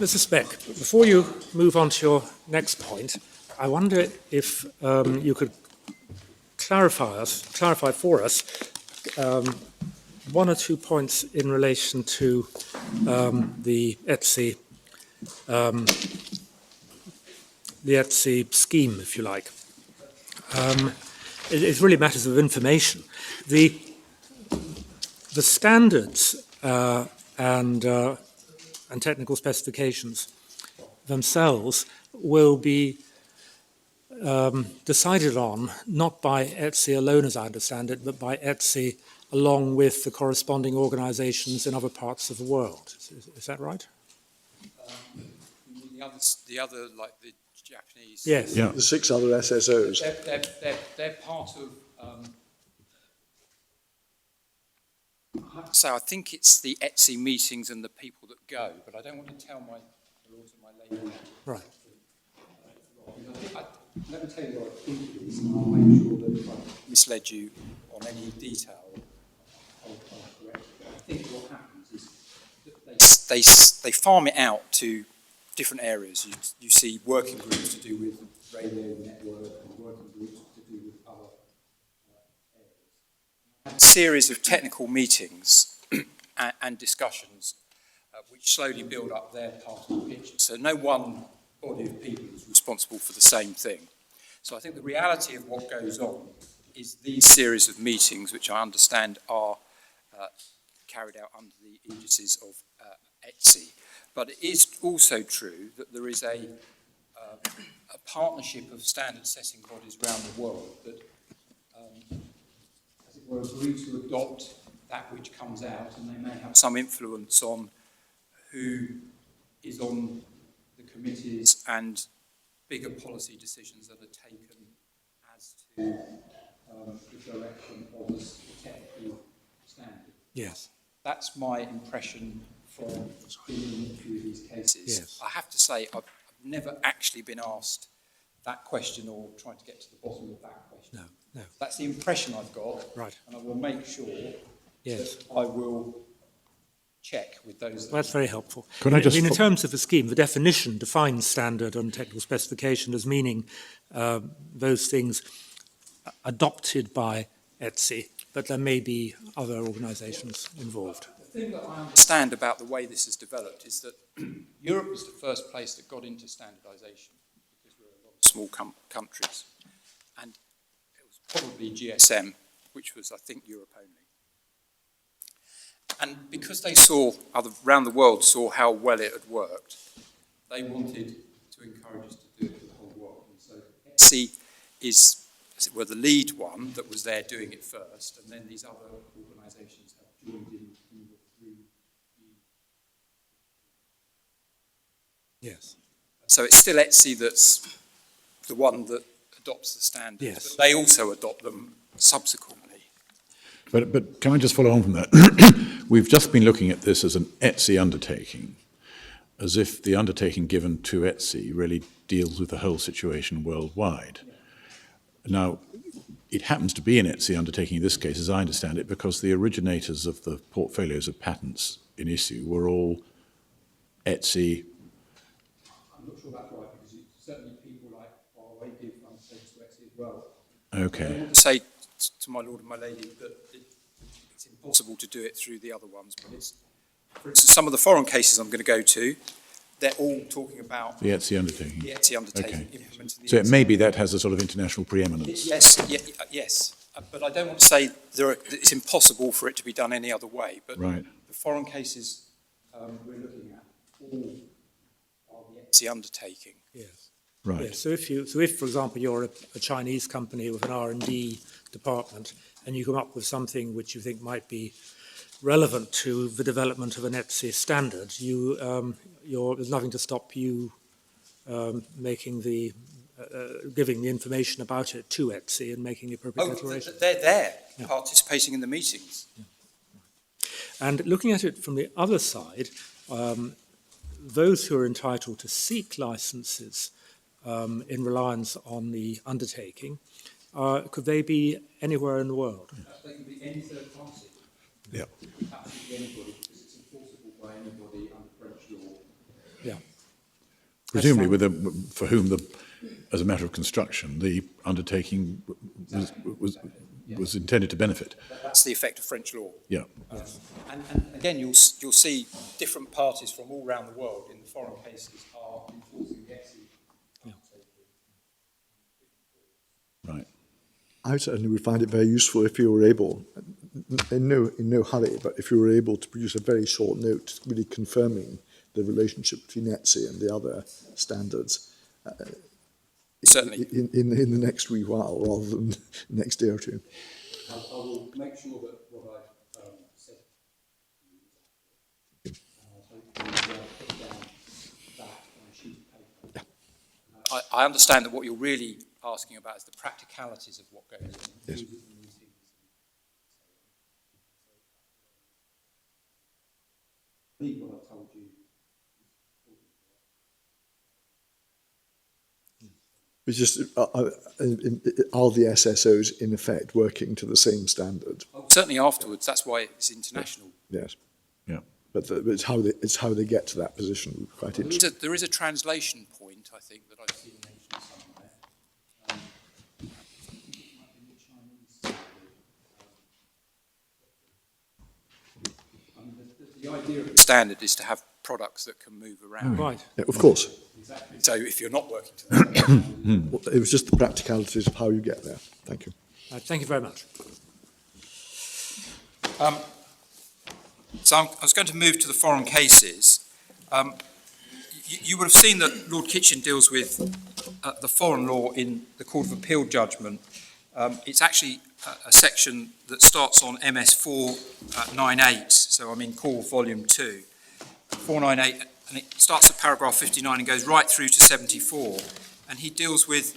Mr. Speck, before you move on to your next point, I wonder if you could clarify for us one or two points in relation to the ETSI scheme, if you like. It's really matters of information. The standards and technical specifications themselves will be decided on not by ETSI alone, as I understand it, but by ETSI along with the corresponding organizations in other parts of the world. Is that right? The other, like the Japanese... Yes. Yeah. The 6 other SSOs. They're part of... so I think it's the ETSI meetings and the people that go, but I don't want to tell my lord and my lady. Right. Let me tell you what I think it is, and I'll make sure that if I misled you on any detail, I'll correct it. But I think what happens is that they farm it out to different areas. You see working groups to do with radio network and working groups to do with other areas. A series of technical meetings and discussions which slowly build up their part of the picture. So no one body of people is responsible for the same thing. So I think the reality of what goes on is these series of meetings, which I understand are carried out under the aegis of ETSI. But it is also true that there is a partnership of standard setting bodies around the world that, as it were, agree to adopt that which comes out, and they may have some influence on who is on the committees and bigger policy decisions that are taken as to the direction of the technical standard. Yes. That's my impression from dealing through these cases. Yes. I have to say, I've never actually been asked that question or tried to get to the bottom of that question. No, no. That's the impression I've got. Right. And I will make sure Yes. that I will check with those. Well, that's very helpful. Could I just in terms of the scheme, the definition defines standard and technical specification as meaning those things adopted by ETSI, but there may be other organisations involved. The thing that I understand about the way this has developed is that Europe was the first place that got into standardisation because we're a lot of small countries. And it was probably GSM, which was, I think, Europe only. And because they saw, around the world, saw how well it had worked, they wanted to encourage us to do it for the whole world. And so ETSI is, as it were, the lead one that was there doing it first, and then these other organisations have joined in the three. Yes. So it's still ETSI that's the one that adopts the standards, Yes. but they also adopt them subsequently. But can I just follow on from that? We've just been looking at this as an ETSI undertaking, as if the undertaking given to ETSI really deals with the whole situation worldwide. Now, it happens to be an ETSI undertaking in this case, as I understand it, because the originators of the portfolios of patents in issue were all ETSI. I'm not sure that's right, because certainly people like Huawei give undertakings to ETSI as well. Okay. I want to say to my lord and my lady that it's impossible to do it through the other ones, but it's, for instance, some of the foreign cases I'm going to go to, they're all talking about The ETSI undertaking. the ETSI undertaking, Okay. implementing the So it ETSI. may be that has a sort of international preeminence. Yes, but I don't want to say it's impossible for it to be done any other way, but Right. the foreign cases we're looking at all are the ETSI undertaking. Yes. Right. Yes. So if, for example, you're a Chinese company with an R&D department, and you come up with something which you think might be relevant to the development of an ETSI standard, there's nothing to stop you making giving the information about it to ETSI and making the appropriate declaration. They're there, Yeah. participating in the meetings. Yeah. And looking at it from the other side, those who are entitled to seek licenses in reliance on the undertaking, could they be anywhere in the world? They can be any third party. Yeah. Absolutely anybody, because it's enforceable by anybody under French law. Yeah. presumably for whom, as a matter of construction, the undertaking was intended to benefit. That's the effect of French law. Yeah. And again, you'll see different parties from all around the world in the foreign cases are enforcing the ETSI. Right. I certainly would find it very useful if you were able, in no hurry, but if you were able to produce a very short note really confirming the relationship between ETSI and the other standards. Certainly. In the next wee while, rather than the next day or two. I will make sure that what I've said to you is accurate. And I'll hopefully put down that on a sheet of paper. Yeah. I understand that what you're really asking about is the practicalities of what goes in. Yes. I think what I've told you. It's just, are the SSOs in effect working to the same standard? Well, certainly afterwards, that's why it's international. Yes. Yeah. But it's how they get to that position. Quite interesting. There is a translation point, I think, that I've seen mentioned somewhere. The idea of the standard is to have products that can move around. Right. Yeah, of course. Exactly. So if you're not working to that, Well, it was just the practicalities of how you get there. Thank you. Thank you very much. so I was going to move to the foreign cases. You would have seen that Lord Kitchen deals with the foreign law in the Court of Appeal judgment. It's actually a section that starts on MS 498, so I'm in Core Volume 2. 498, and it starts at paragraph 59 and goes right through to 74, and he deals with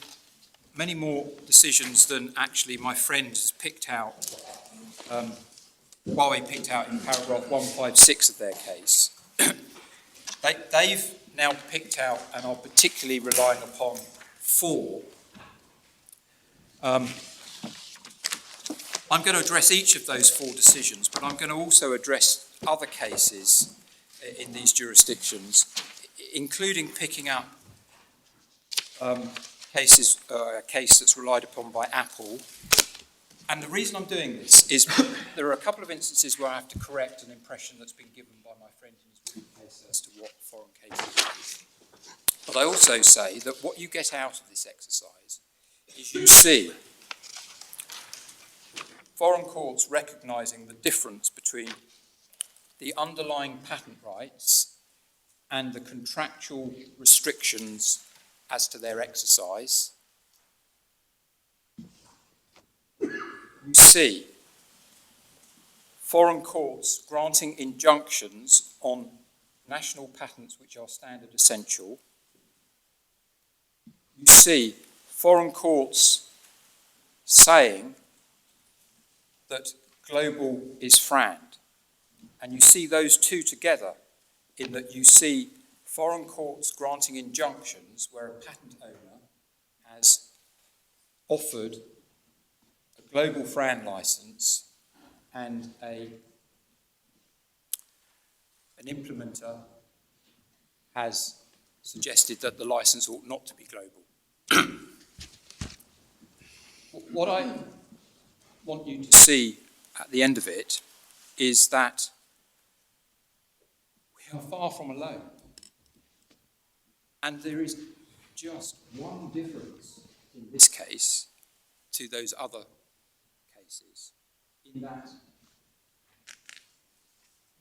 many more decisions than actually my friend has picked out, Huawei picked out in paragraph 156 of their case. They've now picked out and are particularly relying upon 4. I'm going to address each of those 4 decisions, but I'm going to also address other cases in these jurisdictions, including picking up a case that's relied upon by Apple. And the reason I'm doing this is there are a couple of instances where I have to correct an impression that's been given by my friend in his brief case as to what foreign cases are. But I also say that what you get out of this exercise is you see foreign courts recognising the difference between the underlying patent rights and the contractual restrictions as to their exercise. You see foreign courts granting injunctions on national patents which are standard essential. You see foreign courts saying that global is FRAND. And you see those two together in that you see foreign courts granting injunctions where a patent owner has offered a global FRAND license and an implementer has suggested that the license ought not to be global. What I want you to see at the end of it is that we are far from alone. And there is just one difference in this case to those other cases, in that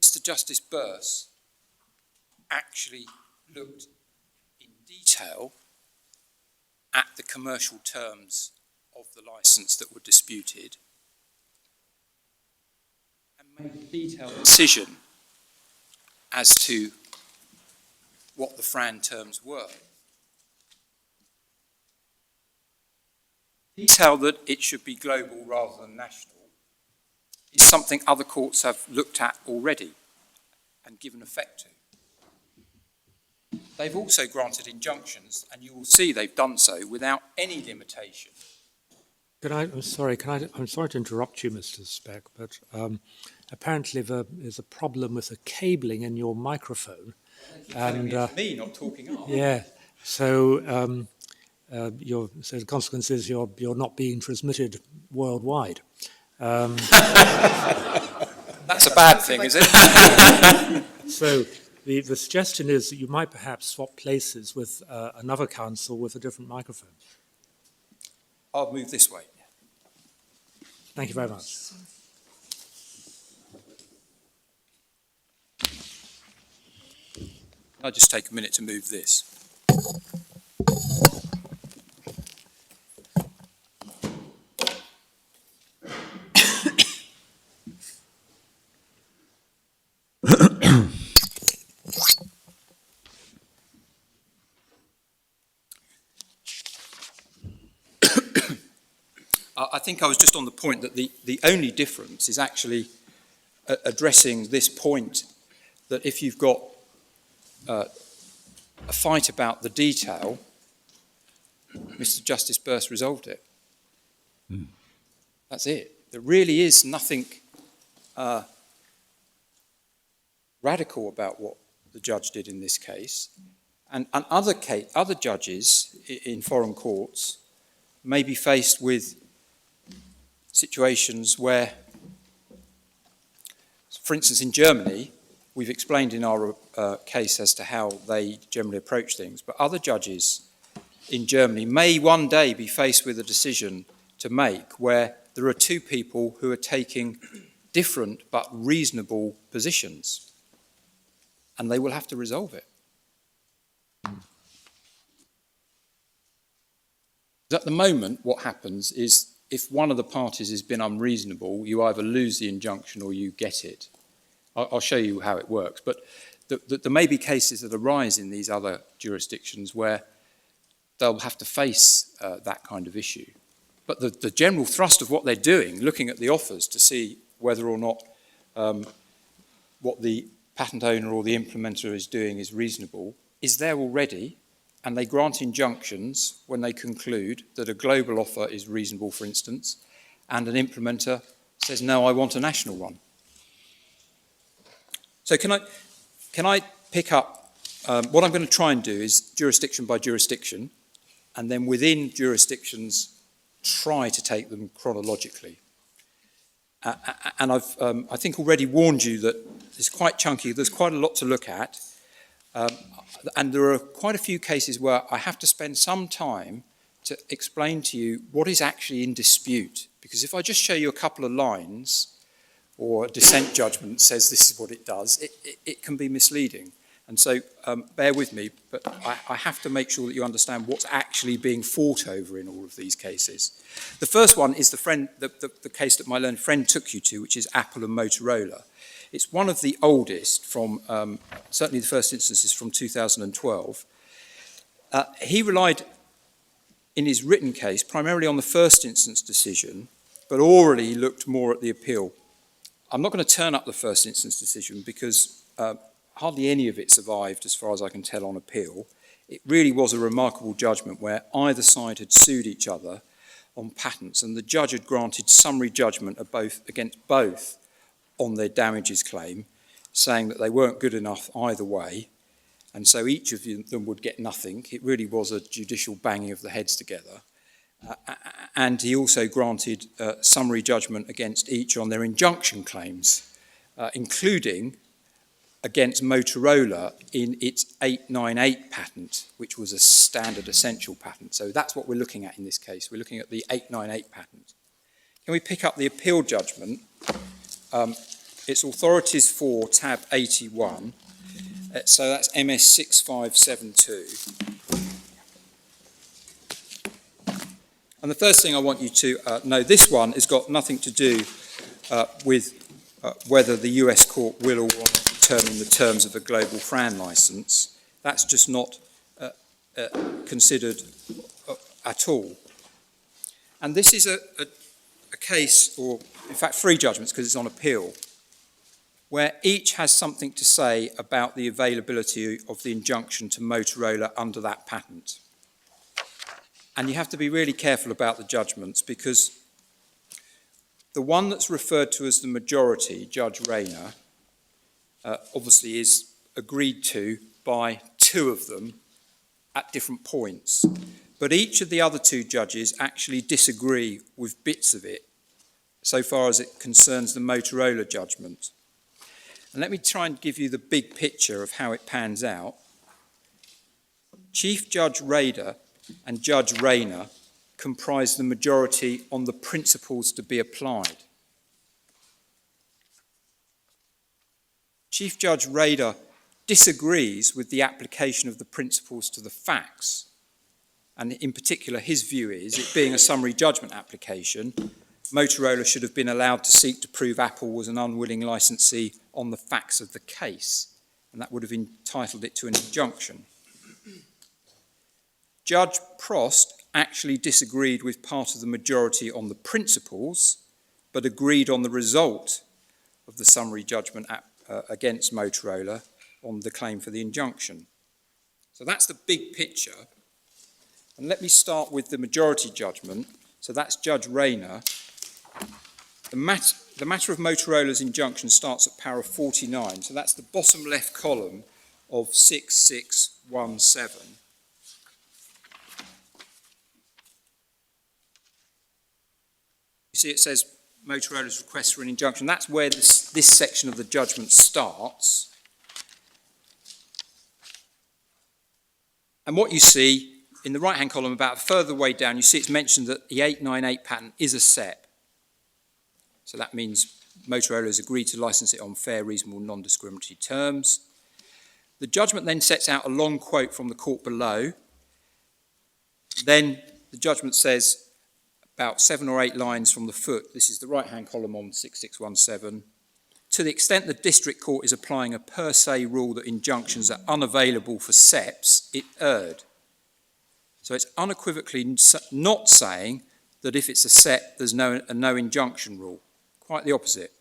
Mr. Justice Burse actually looked in detail at the commercial terms of the license that were disputed and made a detailed decision as to what the FRAND terms were. Detail that it should be global rather than national is something other courts have looked at already and given effect to. They've also granted injunctions, and you will see they've done so without any limitation. I'm sorry to interrupt you, Mr. Speck, but apparently there is a problem with the cabling in your microphone. And me not talking up. Yeah, So, so the consequence is you're not being transmitted worldwide. That's a bad thing, is it? So the suggestion is that you might perhaps swap places with another counsel with a different microphone. I'll move this way. Thank you very much. I'll just take a minute to move this. I think I was just on the point that the only difference is actually addressing this point that if you've got a fight about the detail, Mr. Justice Burst resolved it. That's it. There really is nothing radical about what the judge did in this case. And other judges in foreign courts may be faced with situations where, for instance, in Germany, we've explained in our case as to how they generally approach things, but other judges in Germany may one day be faced with a decision to make where there are two people who are taking different but reasonable positions, and they will have to resolve it. At the moment, what happens is if one of the parties has been unreasonable, you either lose the injunction or you get it. I'll show you how it works. But there may be cases that arise in these other jurisdictions where they'll have to face that kind of issue. But the general thrust of what they're doing, looking at the offers to see whether or not what the patent owner or the implementer is doing is reasonable, is there already. And they grant injunctions when they conclude that a global offer is reasonable, for instance, and an implementer says, no, I want a national one. So can I pick up, what I'm going to try and do is jurisdiction by jurisdiction, and then within jurisdictions, try to take them chronologically. And I've, I think, already warned you that it's quite chunky, there's quite a lot to look at. And there are quite a few cases where I have to spend some time to explain to you what is actually in dispute. Because if I just show you a couple of lines, or a dissent judgment says this is what it does, it can be misleading. And so bear with me, but I have to make sure that you understand what's actually being fought over in all of these cases. The first one is the case that my learned friend took you to, which is Apple and Motorola. It's one of the oldest from, certainly the first instance is from 2012. He relied in his written case primarily on the first instance decision, but orally looked more at the appeal. I'm not going to turn up the first instance decision because hardly any of it survived as far as I can tell on appeal. It really was a remarkable judgment where either side had sued each other on patents and the judge had granted summary judgment against both on their damages claim, saying that they weren't good enough either way, and so each of them would get nothing. It really was a judicial banging of the heads together. And he also granted summary judgment against each on their injunction claims, including against Motorola in its 898 patent, which was a standard essential patent. So that's what we're looking at in this case. We're looking at the 898 patent. Can we pick up the appeal judgment? It's authorities for tab 81, so that's MS 6572. And the first thing I want you to know, this one has got nothing to do with whether the US court will or will not determine the terms of a global FRAN license. That's just not considered at all. And this is a case, or in fact 3 judgments because it's on appeal, where each has something to say about the availability of the injunction to Motorola under that patent. And you have to be really careful about the judgments because the one that's referred to as the majority, Judge Rayner, obviously is agreed to by 2 of them at different points. But each of the other two judges actually disagree with bits of it, so far as it concerns the Motorola judgment. And let me try and give you the big picture of how it pans out. Chief Judge Rader and Judge Rayner comprise the majority on the principles to be applied. Chief Judge Rader disagrees with the application of the principles to the facts. And in particular, his view is, it being a summary judgment application, Motorola should have been allowed to seek to prove Apple was an unwilling licensee on the facts of the case, and that would have entitled it to an injunction. Judge Prost actually disagreed with part of the majority on the principles, but agreed on the result of the summary judgment against Motorola on the claim for the injunction. So that's the big picture. And let me start with the majority judgment. So that's Judge Rayner. The matter of Motorola's injunction starts at para 49. So that's the bottom left column of 6617. You see it says Motorola's request for an injunction. That's where this section of the judgment starts. And what you see in the right-hand column, about further way down, you see it's mentioned that the 898 patent is a SEP. So that means Motorola has agreed to license it on fair, reasonable, non-discriminatory terms. The judgment then sets out a long quote from the court below. Then the judgment says about 7 or 8 lines from the foot, this is the right-hand column on 6617, to the extent the district court is applying a per se rule that injunctions are unavailable for SEPs, it erred. So it's unequivocally not saying that if it's a SEP, there's a no injunction rule. Quite the opposite.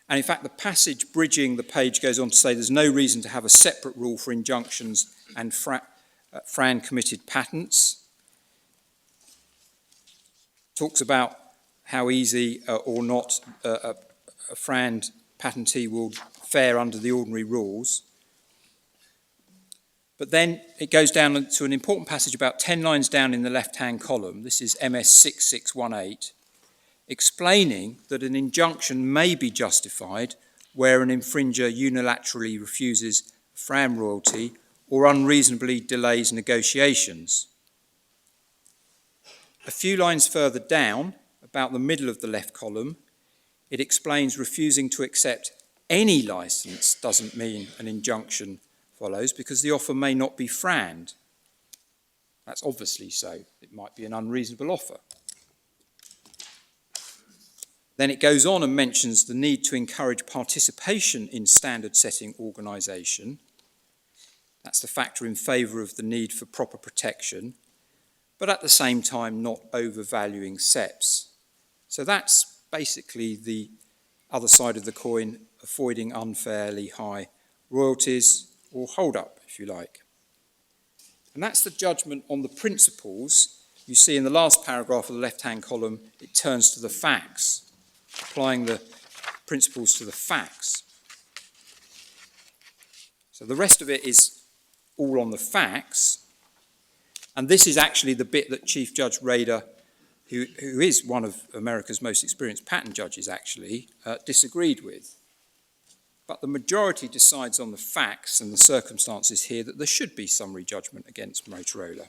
And in fact, the passage bridging the page goes on to say there's no reason to have a separate rule for injunctions and FRAND-committed patents. Talks about how easy or not a FRAND patentee will fare under the ordinary rules. But then it goes down to an important passage about 10 lines down in the left-hand column. This is MS 6618, explaining that an injunction may be justified where an infringer unilaterally refuses FRAND royalty or unreasonably delays negotiations. A few lines further down, about the middle of the left column, it explains refusing to accept any license doesn't mean an injunction follows, because the offer may not be FRAND. That's obviously so. It might be an unreasonable offer. Then it goes on and mentions the need to encourage participation in standard-setting organisation. That's the factor in favour of the need for proper protection, but at the same time not overvaluing SEPs. So that's basically the other side of the coin, avoiding unfairly high royalties, or hold up, if you like. And that's the judgment on the principles. You see in the last paragraph of the left-hand column, it turns to the facts, applying the principles to the facts. So the rest of it is all on the facts, and this is actually the bit that Chief Judge Rader, who is one of America's most experienced patent judges actually, disagreed with. But the majority decides on the facts and the circumstances here that there should be summary judgment against Motorola.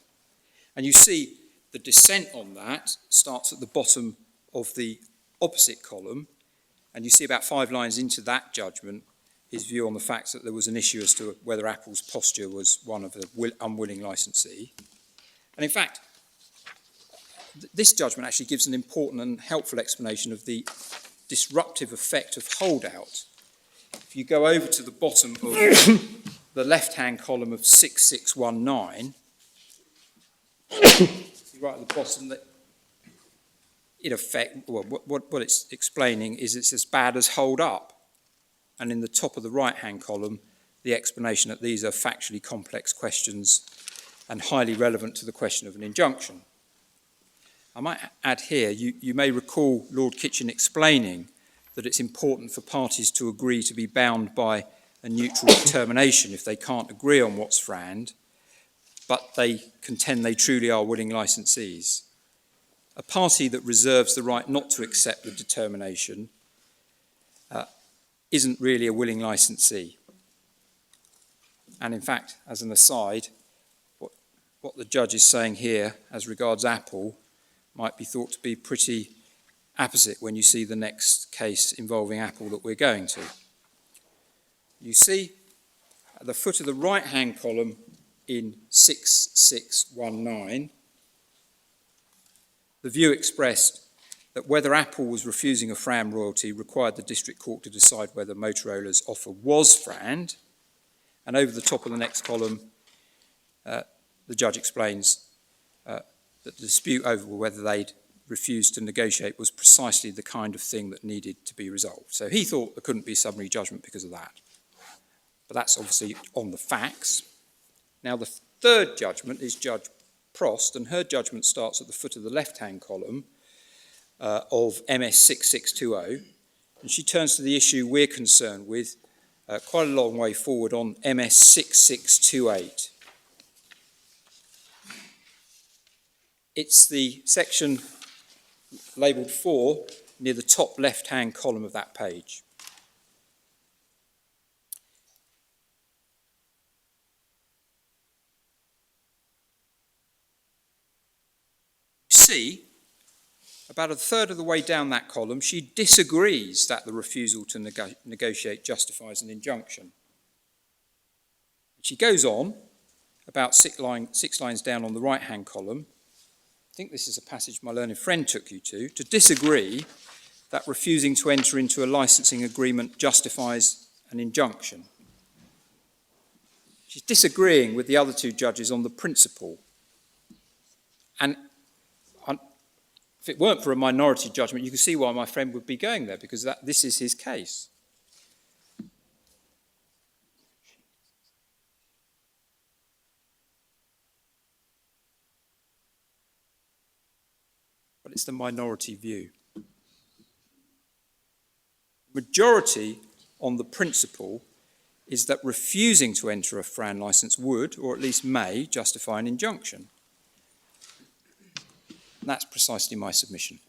And you see the dissent on that starts at the bottom of the opposite column, and you see about 5 lines into that judgment his view on the facts that there was an issue as to whether Apple's posture was one of an unwilling licensee. And in fact, this judgment actually gives an important and helpful explanation of the disruptive effect of holdout. If you go over to the bottom of the left-hand column of 6619, you write at the bottom that, in effect, well, what it's explaining is it's as bad as hold up. And in the top of the right-hand column, the explanation that these are factually complex questions and highly relevant to the question of an injunction. I might add here, you may recall Lord Kitchen explaining that it's important for parties to agree to be bound by a neutral determination if they can't agree on what's FRAND, but they contend they truly are willing licensees. A party that reserves the right not to accept the determination isn't really a willing licensee. And in fact, as an aside, what the judge is saying here as regards Apple might be thought to be pretty opposite when you see the next case involving Apple that we're going to. You see at the foot of the right-hand column in 6619, the view expressed that whether Apple was refusing a FRAND royalty required the district court to decide whether Motorola's offer was FRAND. And over the top of the next column, the judge explains that the dispute over whether they'd refused to negotiate was precisely the kind of thing that needed to be resolved. So he thought there couldn't be summary judgment because of that. But that's obviously on the facts. Now the third judgment is Judge Prost, and her judgment starts at the foot of the left-hand column of MS 6620, and she turns to the issue we're concerned with quite a long way forward on MS 6628. It's the section labelled 4 near the top left-hand column of that page. See, about a third of the way down that column, she disagrees that the refusal to negotiate justifies an injunction. She goes on, about six lines down on the right-hand column, I think this is a passage my learned friend took you to disagree that refusing to enter into a licensing agreement justifies an injunction. She's disagreeing with the other two judges on the principle. And if it weren't for a minority judgment, you can see why my friend would be going there, because this is his case. But it's the minority view. Majority on the principle is that refusing to enter a FRAND licence would, or at least may, justify an injunction. And that's precisely my submission.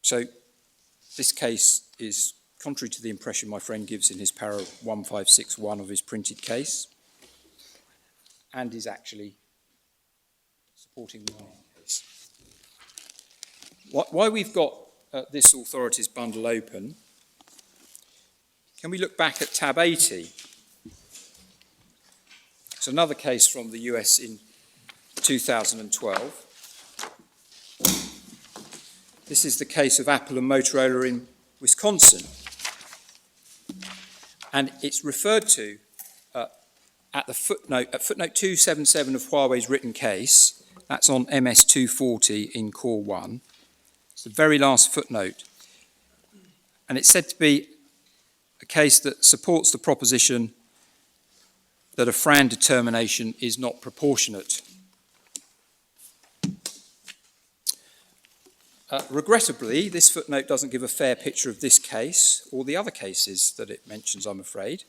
So this case is contrary to the impression my friend gives in his para 1561 of his printed case, and is actually supporting my case. Why we've got this authorities bundle open, can we look back at tab 80? It's another case from the US in 2012. This is the case of Apple and Motorola in Wisconsin. And it's referred to at footnote 277 of Huawei's written case. That's on MS 240 in Core 1. It's the very last footnote. And it's said to be a case that supports the proposition that a FRAND determination is not proportionate. Regrettably, this footnote doesn't give a fair picture of this case or the other cases that it mentions, I'm afraid.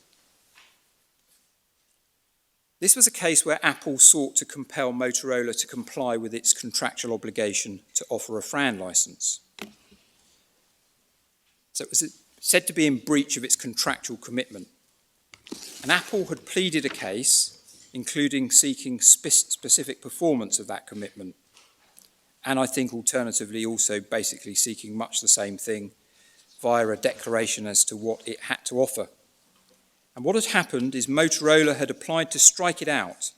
This was a case where Apple sought to compel Motorola to comply with its contractual obligation to offer a FRAND licence. So it was said to be in breach of its contractual commitment. And Apple had pleaded a case, including seeking specific performance of that commitment. And I think alternatively also basically seeking much the same thing via a declaration as to what it had to offer. And what had happened is Motorola had applied to strike it out,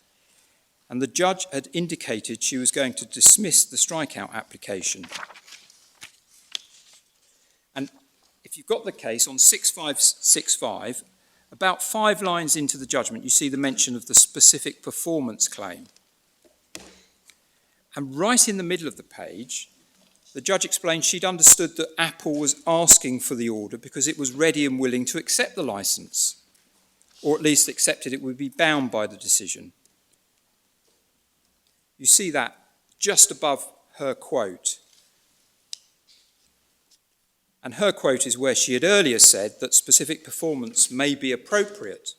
and the judge had indicated she was going to dismiss the strikeout application. And if you've got the case on 6565, about 5 lines into the judgment, you see the mention of the specific performance claim. And right in the middle of the page, the judge explained she'd understood that Apple was asking for the order because it was ready and willing to accept the licence, or at least accepted it would be bound by the decision. You see that just above her quote. And her quote is where she had earlier said that specific performance may be appropriate.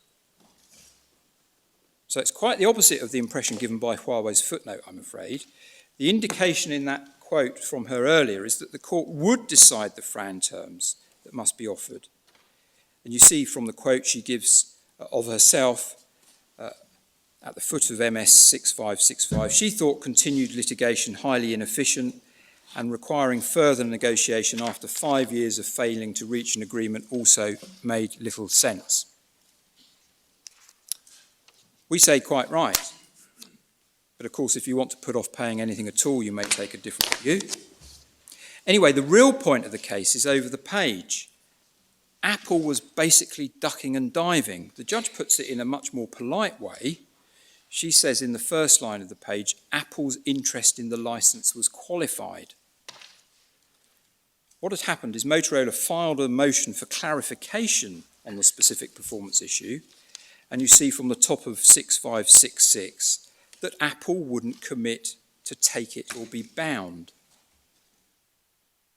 So it's quite the opposite of the impression given by Huawei's footnote, I'm afraid. The indication in that quote from her earlier is that the court would decide the FRAND terms that must be offered. And you see from the quote she gives of herself at the foot of MS 6565, she thought continued litigation highly inefficient and requiring further negotiation after 5 years of failing to reach an agreement also made little sense. We say quite right. But of course, if you want to put off paying anything at all, you may take a different view. Anyway, the real point of the case is over the page. Apple was basically ducking and diving. The judge puts it in a much more polite way. She says in the first line of the page, Apple's interest in the license was qualified. What had happened is Motorola filed a motion for clarification on the specific performance issue, and you see from the top of 6566 that Apple wouldn't commit to take it or be bound.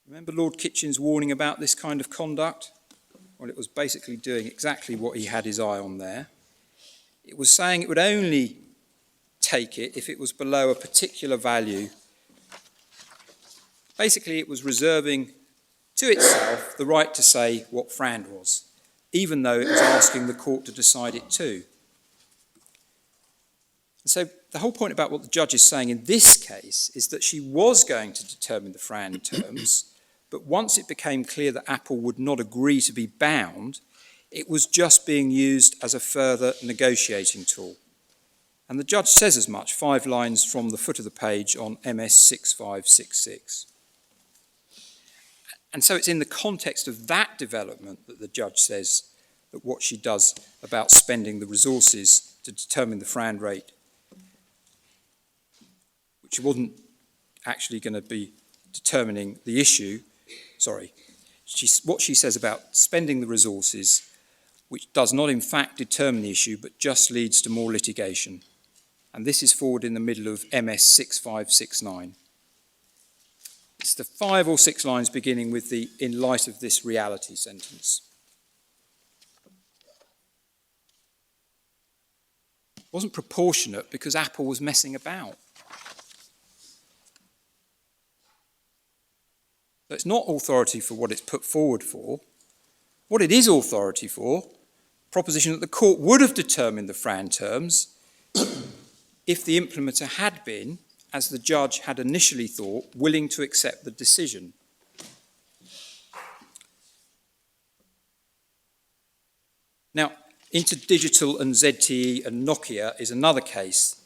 Remember Lord Kitchen's warning about this kind of conduct? Well, it was basically doing exactly what he had his eye on there. It was saying it would only take it if it was below a particular value. Basically, it was reserving to itself the right to say what FRAND was, even though it was asking the court to decide it too. And so the whole point about what the judge is saying in this case is that she was going to determine the FRAND terms, but once it became clear that Apple would not agree to be bound, it was just being used as a further negotiating tool. And the judge says as much 5 lines from the foot of the page on MS 6566. And so it's in the context of that development that the judge says that what she does about spending the resources to determine the FRAND rate, which wasn't actually going to be determining the issue, what she says about spending the resources, which does not in fact determine the issue, but just leads to more litigation. And this is forward in the middle of MS 6569. It's the 5 or 6 lines beginning with the "in light of this reality" sentence. It wasn't proportionate because Apple was messing about. So it's not authority for what it's put forward for. What it is authority for, proposition that the court would have determined the FRAND terms if the implementer had been, as the judge had initially thought, willing to accept the decision. Now, InterDigital and ZTE and Nokia is another case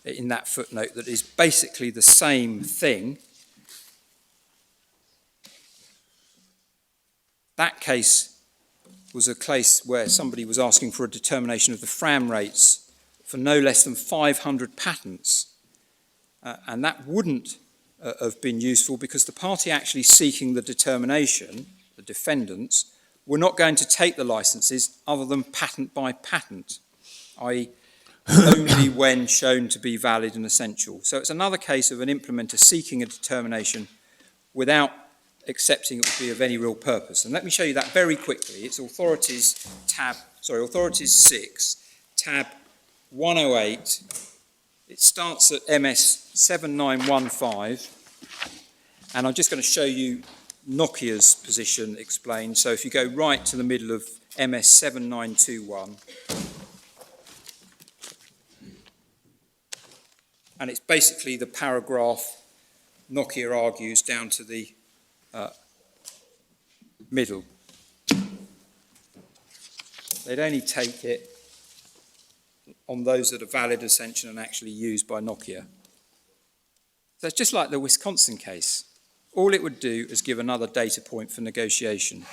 in that footnote that is basically the same thing. That case was a case where somebody was asking for a determination of the FRAM rates for no less than 500 patents. And that wouldn't have been useful because the party actually seeking the determination, the defendants, were not going to take the licenses other than patent by patent, i.e. only when shown to be valid and essential. So it's another case of an implementer seeking a determination without accepting it would be of any real purpose. And let me show you that very quickly. It's Authorities 6, tab 108. It starts at MS 7915, and I'm just going to show you Nokia's position explained. So if you go right to the middle of MS 7921, and it's basically the paragraph Nokia argues down to the middle. They'd only take it on those that are valid, essential, and actually used by Nokia. So it's just like the Wisconsin case. All it would do is give another data point for negotiation.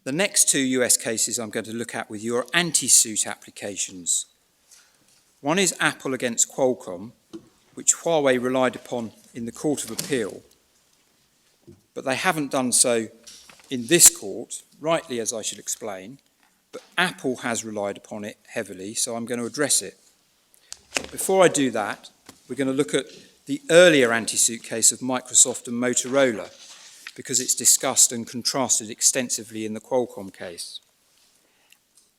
The next 2 US cases I'm going to look at with you are anti-suit applications. One is Apple against Qualcomm, which Huawei relied upon in the Court of Appeal. but they haven't done so in this court, rightly as I should explain, but Apple has relied upon it heavily, so I'm going to address it. Before I do that, we're going to look at the earlier anti-suit case of Microsoft and Motorola, because it's discussed and contrasted extensively in the Qualcomm case.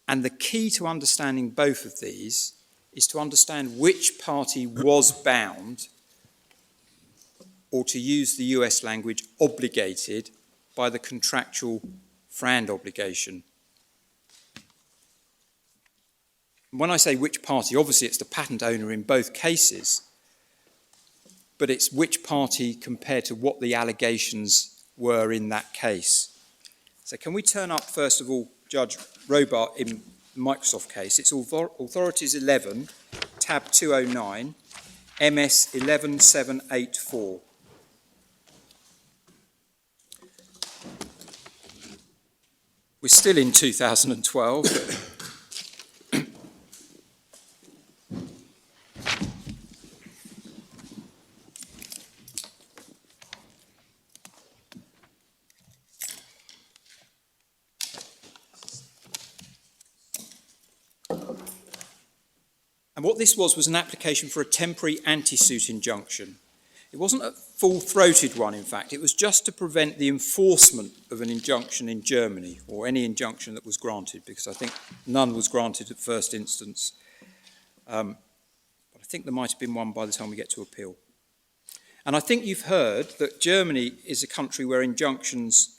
And the key to understanding both of these is to understand which party was bound, or to use the US language, obligated by the contractual FRAND obligation. When I say which party, obviously it's the patent owner in both cases, but it's which party compared to what the allegations were in that case. So can we turn up, first of all, Judge Robart in the Microsoft case? It's Authorities 11, tab 209, MS 11784. We're still in 2012. And what this was an application for a temporary anti-suit injunction. It wasn't a full-throated one, in fact. It was just to prevent the enforcement of an injunction in Germany, or any injunction that was granted, because I think none was granted at first instance. But I think there might have been one by the time we get to appeal. And I think you've heard that Germany is a country where injunctions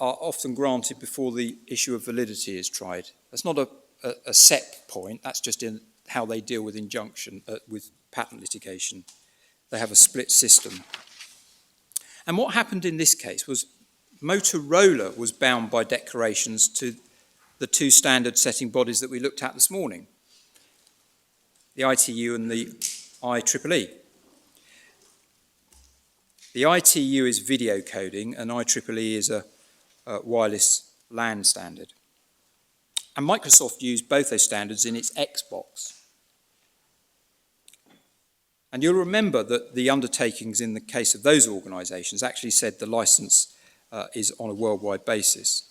are often granted before the issue of validity is tried. That's not a set point, that's just in how they deal with injunction, with patent litigation. They have a split system. And what happened in this case was Motorola was bound by declarations to the two standard setting bodies that we looked at this morning, the ITU and the IEEE. The ITU is video coding and IEEE is a wireless LAN standard. And Microsoft used both those standards in its Xbox. And you'll remember that the undertakings in the case of those organisations actually said the licence is on a worldwide basis.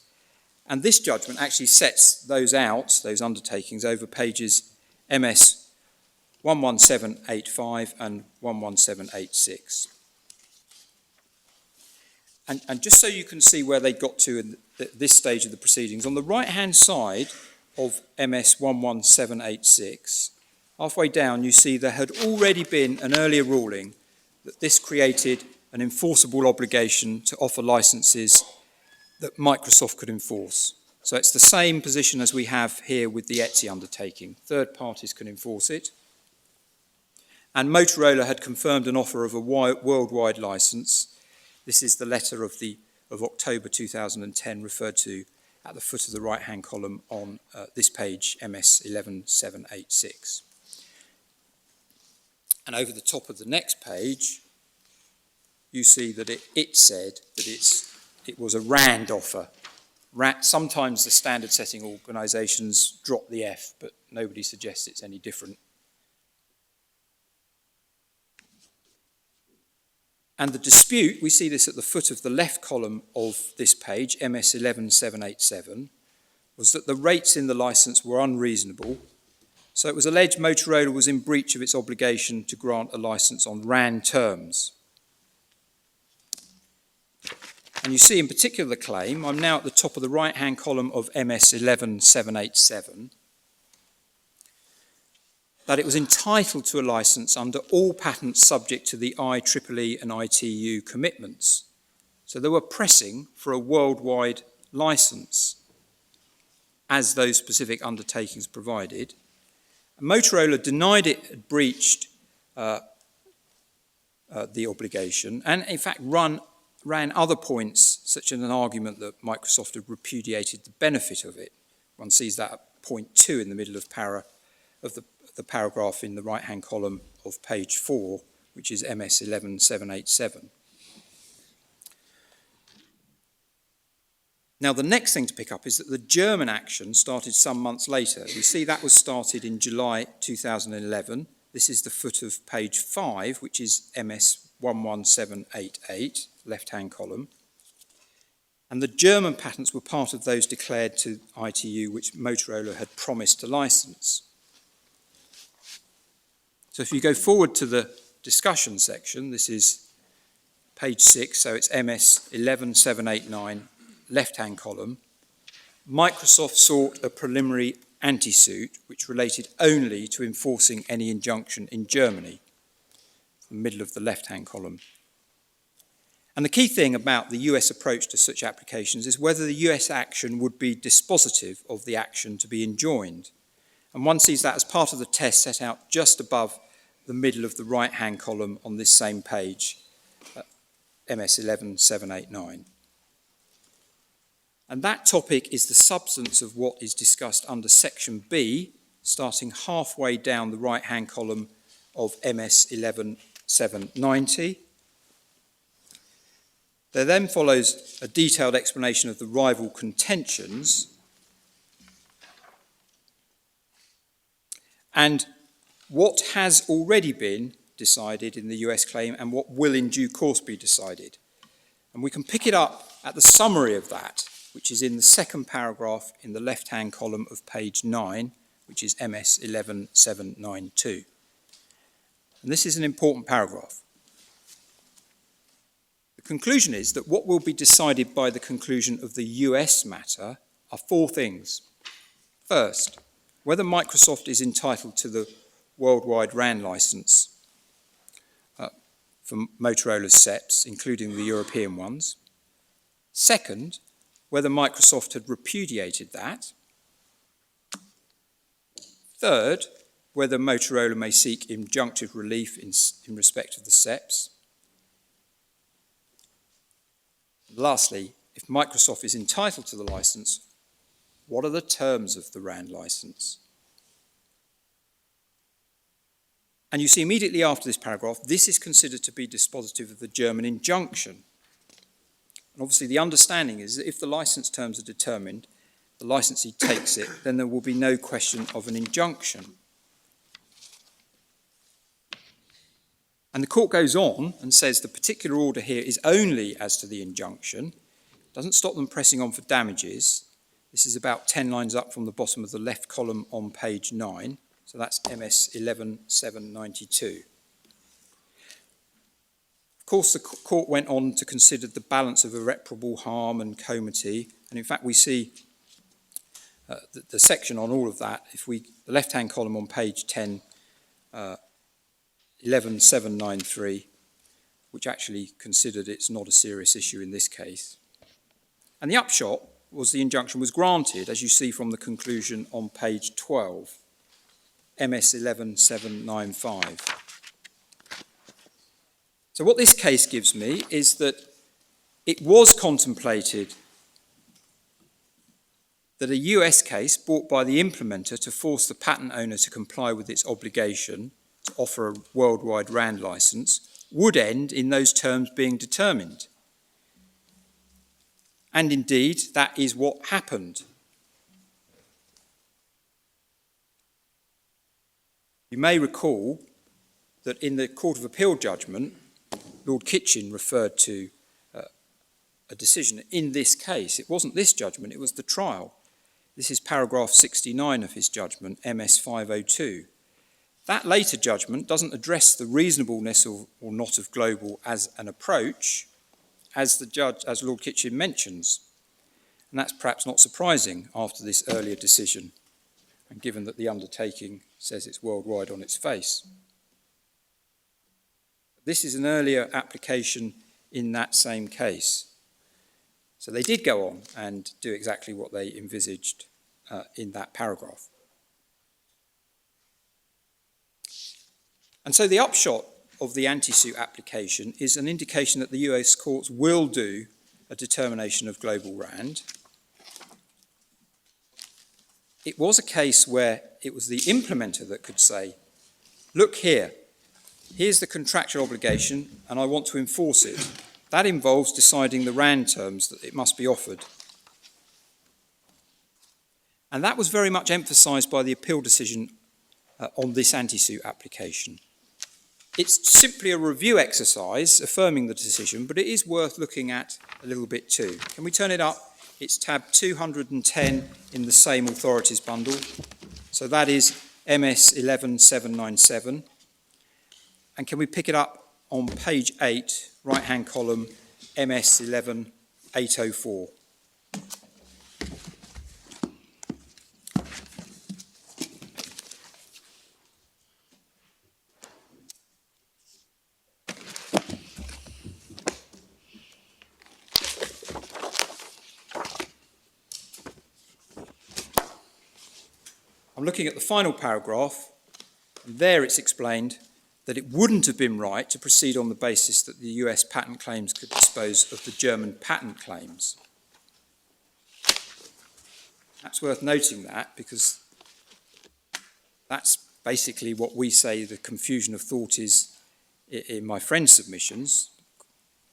And this judgment actually sets those out, those undertakings, over pages MS 11785 and 11786. And just so you can see where they got to at this stage of the proceedings, on the right-hand side of MS 11786, halfway down you see there had already been an earlier ruling that this created an enforceable obligation to offer licenses that Microsoft could enforce. So it's the same position as we have here with the ETSI undertaking. Third parties can enforce it. And Motorola had confirmed an offer of a worldwide license. This is the letter of October 2010 referred to at the foot of the right-hand column on this page, MS 11786. And over the top of the next page, you see that it said that it was a RAND offer. Sometimes the standard setting organisations drop the F, but nobody suggests it's any different. And the dispute, we see this at the foot of the left column of this page, MS 11787, was that the rates in the licence were unreasonable. So it was alleged Motorola was in breach of its obligation to grant a licence on RAND terms. And you see in particular the claim, I'm now at the top of the right-hand column of MS 11787, that it was entitled to a licence under all patents subject to the IEEE and ITU commitments. So they were pressing for a worldwide licence, as those specific undertakings provided. Motorola denied it had breached the obligation, and in fact ran other points, such as an argument that Microsoft had repudiated the benefit of it. One sees that at point 2 in the middle of the paragraph in the right-hand column of page 4, which is MS 11787. Now, the next thing to pick up is that the German action started some months later. We see that was started in July 2011. This is the foot of page 5, which is MS 11788, left-hand column. And the German patents were part of those declared to ITU which Motorola had promised to license. So if you go forward to the discussion section, this is page 6, so it's MS 11789, left-hand column. Microsoft sought a preliminary anti-suit which related only to enforcing any injunction in Germany, the middle of the left-hand column. And the key thing about the US approach to such applications is whether the US action would be dispositive of the action to be enjoined. And one sees that as part of the test set out just above the middle of the right-hand column on this same page, MS 11789. And that topic is the substance of what is discussed under section B, starting halfway down the right-hand column of MS 11790. There then follows a detailed explanation of the rival contentions and what has already been decided in the US claim and what will in due course be decided. And we can pick it up at the summary of that, which is in the second paragraph in the left-hand column of page 9, which is MS 11792. And this is an important paragraph. The conclusion is that what will be decided by the conclusion of the US matter are 4 things. First, whether Microsoft is entitled to the worldwide RAN license for Motorola's SEPs, including the European ones. Second, whether Microsoft had repudiated that. Third, whether Motorola may seek injunctive relief in respect of the SEPs. Lastly, if Microsoft is entitled to the license, what are the terms of the RAN license? And you see immediately after this paragraph, this is considered to be dispositive of the German injunction. And obviously the understanding is that if the license terms are determined, the licensee takes it, then there will be no question of an injunction. And the court goes on and says the particular order here is only as to the injunction, doesn't stop them pressing on for damages. This is about 10 lines up from the bottom of the left column on page 9, so that's MS 11792. Of course, the court went on to consider the balance of irreparable harm and comity, and in fact we see the section on all of that, the left-hand column on page 10, 11793, which actually considered it's not a serious issue in this case. And the upshot was the injunction was granted, as you see from the conclusion on page 12, MS 11795. So what this case gives me is that it was contemplated that a US case brought by the implementer to force the patent owner to comply with its obligation to offer a worldwide RAN license would end in those terms being determined. And indeed, that is what happened. You may recall that in the Court of Appeal judgment, Lord Kitchen referred to a decision in this case. It wasn't this judgment, it was the trial. This is paragraph 69 of his judgment, MS 502. That later judgment doesn't address the reasonableness or not of global as an approach, as Lord Kitchen mentions. And that's perhaps not surprising after this earlier decision, and given that the undertaking says it's worldwide on its face. This is an earlier application in that same case. So they did go on and do exactly what they envisaged in that paragraph. And so the upshot of the anti-suit application is an indication that the US courts will do a determination of global RAN. It was a case where it was the implementer that could say, look here, here's the contractual obligation and I want to enforce it. That involves deciding the RAN terms that it must be offered. And that was very much emphasised by the appeal decision on this anti-suit application. It's simply a review exercise affirming the decision, but it is worth looking at a little bit too. Can we turn it up? It's tab 210 in the same authorities bundle. So that is MS 11797. And can we pick it up on page 8, right-hand column, MS 11804? I'm looking at the final paragraph, and there it's explained that it wouldn't have been right to proceed on the basis that the US patent claims could dispose of the German patent claims. That's worth noting that, because that's basically what we say the confusion of thought is in my friend's submissions.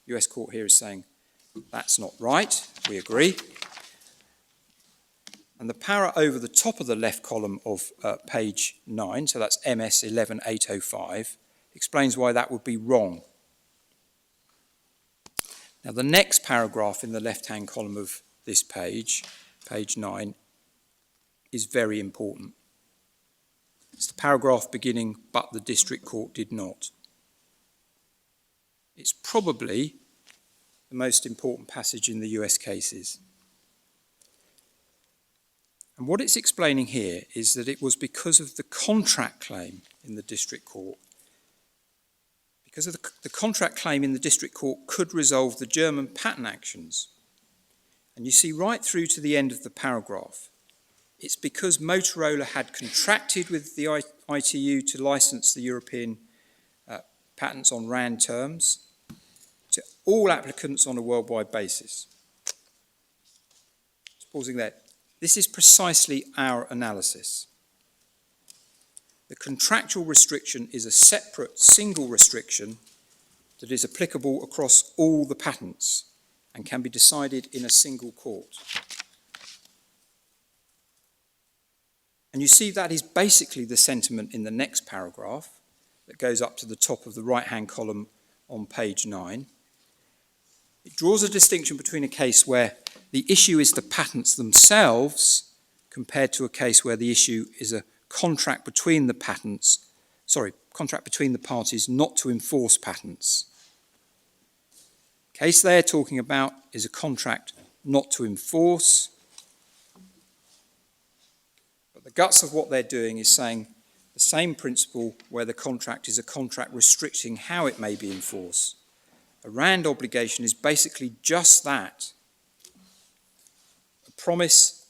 US court here is saying that's not right, we agree. And the para over the top of the left column of page 9, so that's MS 11805, explains why that would be wrong. Now the next paragraph in the left-hand column of this page, page 9, is very important. It's the paragraph beginning, "but the district court did not." It's probably the most important passage in the US cases. And what it's explaining here is that it was because of the contract claim in the district court. Because of the contract claim in the district court could resolve the German patent actions. And you see right through to the end of the paragraph, it's because Motorola had contracted with the ITU to license the European patents on RAND terms to all applicants on a worldwide basis. Just pausing there. This is precisely our analysis. The contractual restriction is a separate single restriction that is applicable across all the patents and can be decided in a single court. And you see that is basically the sentiment in the next paragraph that goes up to the top of the right-hand column on page 9. It draws a distinction between a case where the issue is the patents themselves compared to a case where the issue is a contract between the parties not to enforce patents. The case they're talking about is a contract not to enforce. But the guts of what they're doing is saying the same principle where the contract is a contract restricting how it may be enforced. A RAND obligation is basically just that. A promise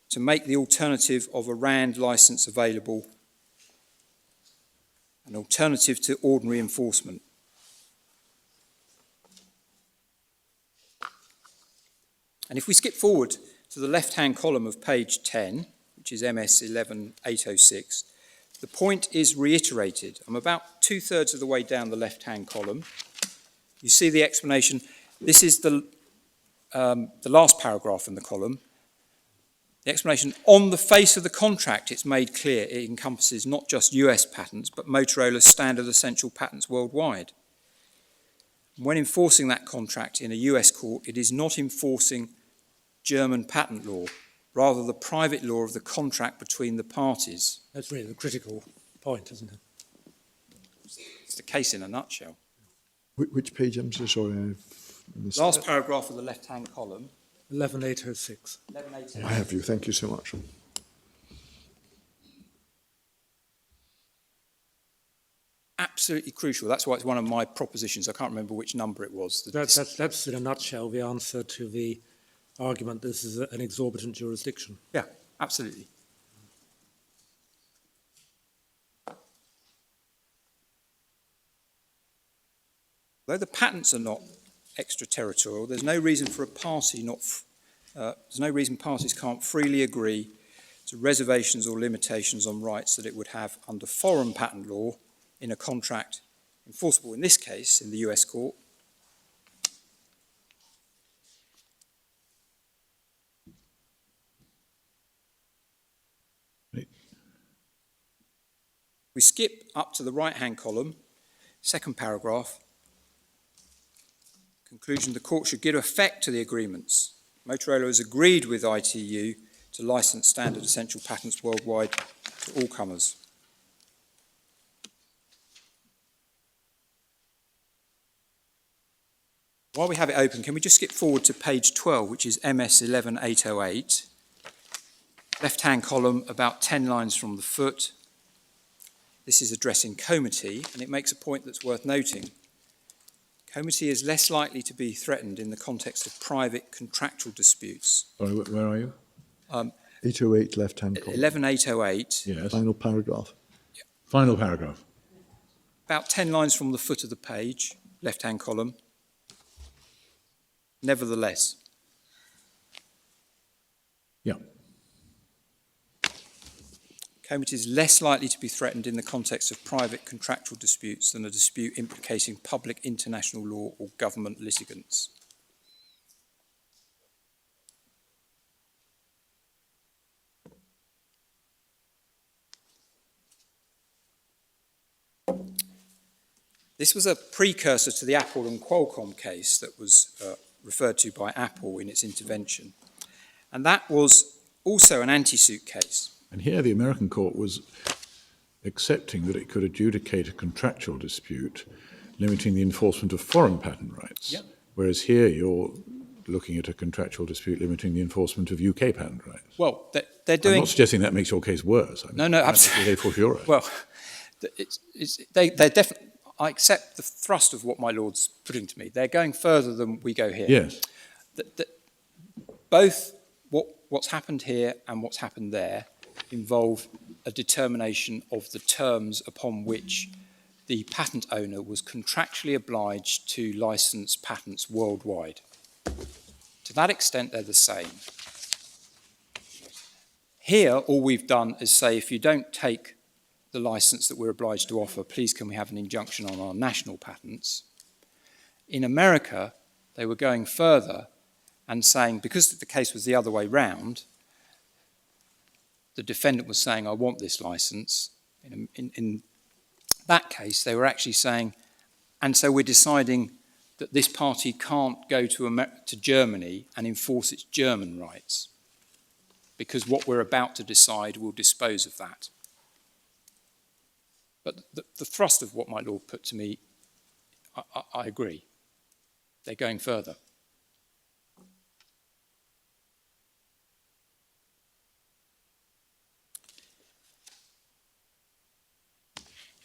to make the alternative of a RAND license available, an alternative to ordinary enforcement. And if we skip forward to the left-hand column of page 10, which is MS 11806, the point is reiterated. I'm about 2/3 of the way down the left-hand column. You see the explanation. This is the last paragraph in the column. The explanation, on the face of the contract, it's made clear it encompasses not just US patents, but Motorola's standard essential patents worldwide. When enforcing that contract in a US court, it is not enforcing German patent law, rather the private law of the contract between the parties. That's really the critical point, isn't it? It's the case in a nutshell. Which page? I'm so sorry. I've missed Last paragraph of the left-hand column. 11806. 11.8. I have you. Thank you so much. Absolutely crucial. That's why it's one of my propositions. I can't remember which number it was. That's in a nutshell the answer to the argument this is an exorbitant jurisdiction. Yeah, absolutely. Though the patents are not extraterritorial, there's no reason for a party there's no reason parties can't freely agree to reservations or limitations on rights that it would have under foreign patent law in a contract enforceable, in this case, in the US court. We we skip up to the right-hand column, second paragraph, conclusion, the court should give effect to the agreements. Motorola has agreed with ITU to license standard essential patents worldwide to all comers. While we have it open, can we just skip forward to page 12, which is MS 11808. Left-hand column, about 10 lines from the foot. This is addressing comity, and it makes a point that's worth noting. Comity is less likely to be threatened in the context of private contractual disputes. Sorry, where are you? 808 left-hand column. 11808, Yes. Final paragraph. Final paragraph. about 10 lines from the foot of the page, left-hand column. Nevertheless. Yeah. Comity is less likely to be threatened in the context of private contractual disputes than a dispute implicating public international law or government litigants. This was a precursor to the Apple and Qualcomm case that was referred to by Apple in its intervention. And that was also an anti-suit case. And here the American court was accepting that it could adjudicate a contractual dispute limiting the enforcement of foreign patent rights. Yep. Whereas here you're looking at a contractual dispute limiting the enforcement of UK patent rights. Well, they're doing... I'm not suggesting that makes your case worse. I mean, No, absolutely. They forfeit. Well, they're definitely... I accept the thrust of what my Lord's putting to me. They're going further than we go here. Yes. Both what's happened here and what's happened there involve a determination of the terms upon which the patent owner was contractually obliged to license patents worldwide. To that extent, they're the same. Here, all we've done is say, if you don't take the license that we're obliged to offer, please can we have an injunction on our national patents. In America, they were going further and saying, because the case was the other way round, the defendant was saying, I want this license. In that case, they were actually saying, and so we're deciding that this party can't go to Germany and enforce its German rights, because what we're about to decide will dispose of that. But the thrust of what my Lord put to me, I agree. They're going further.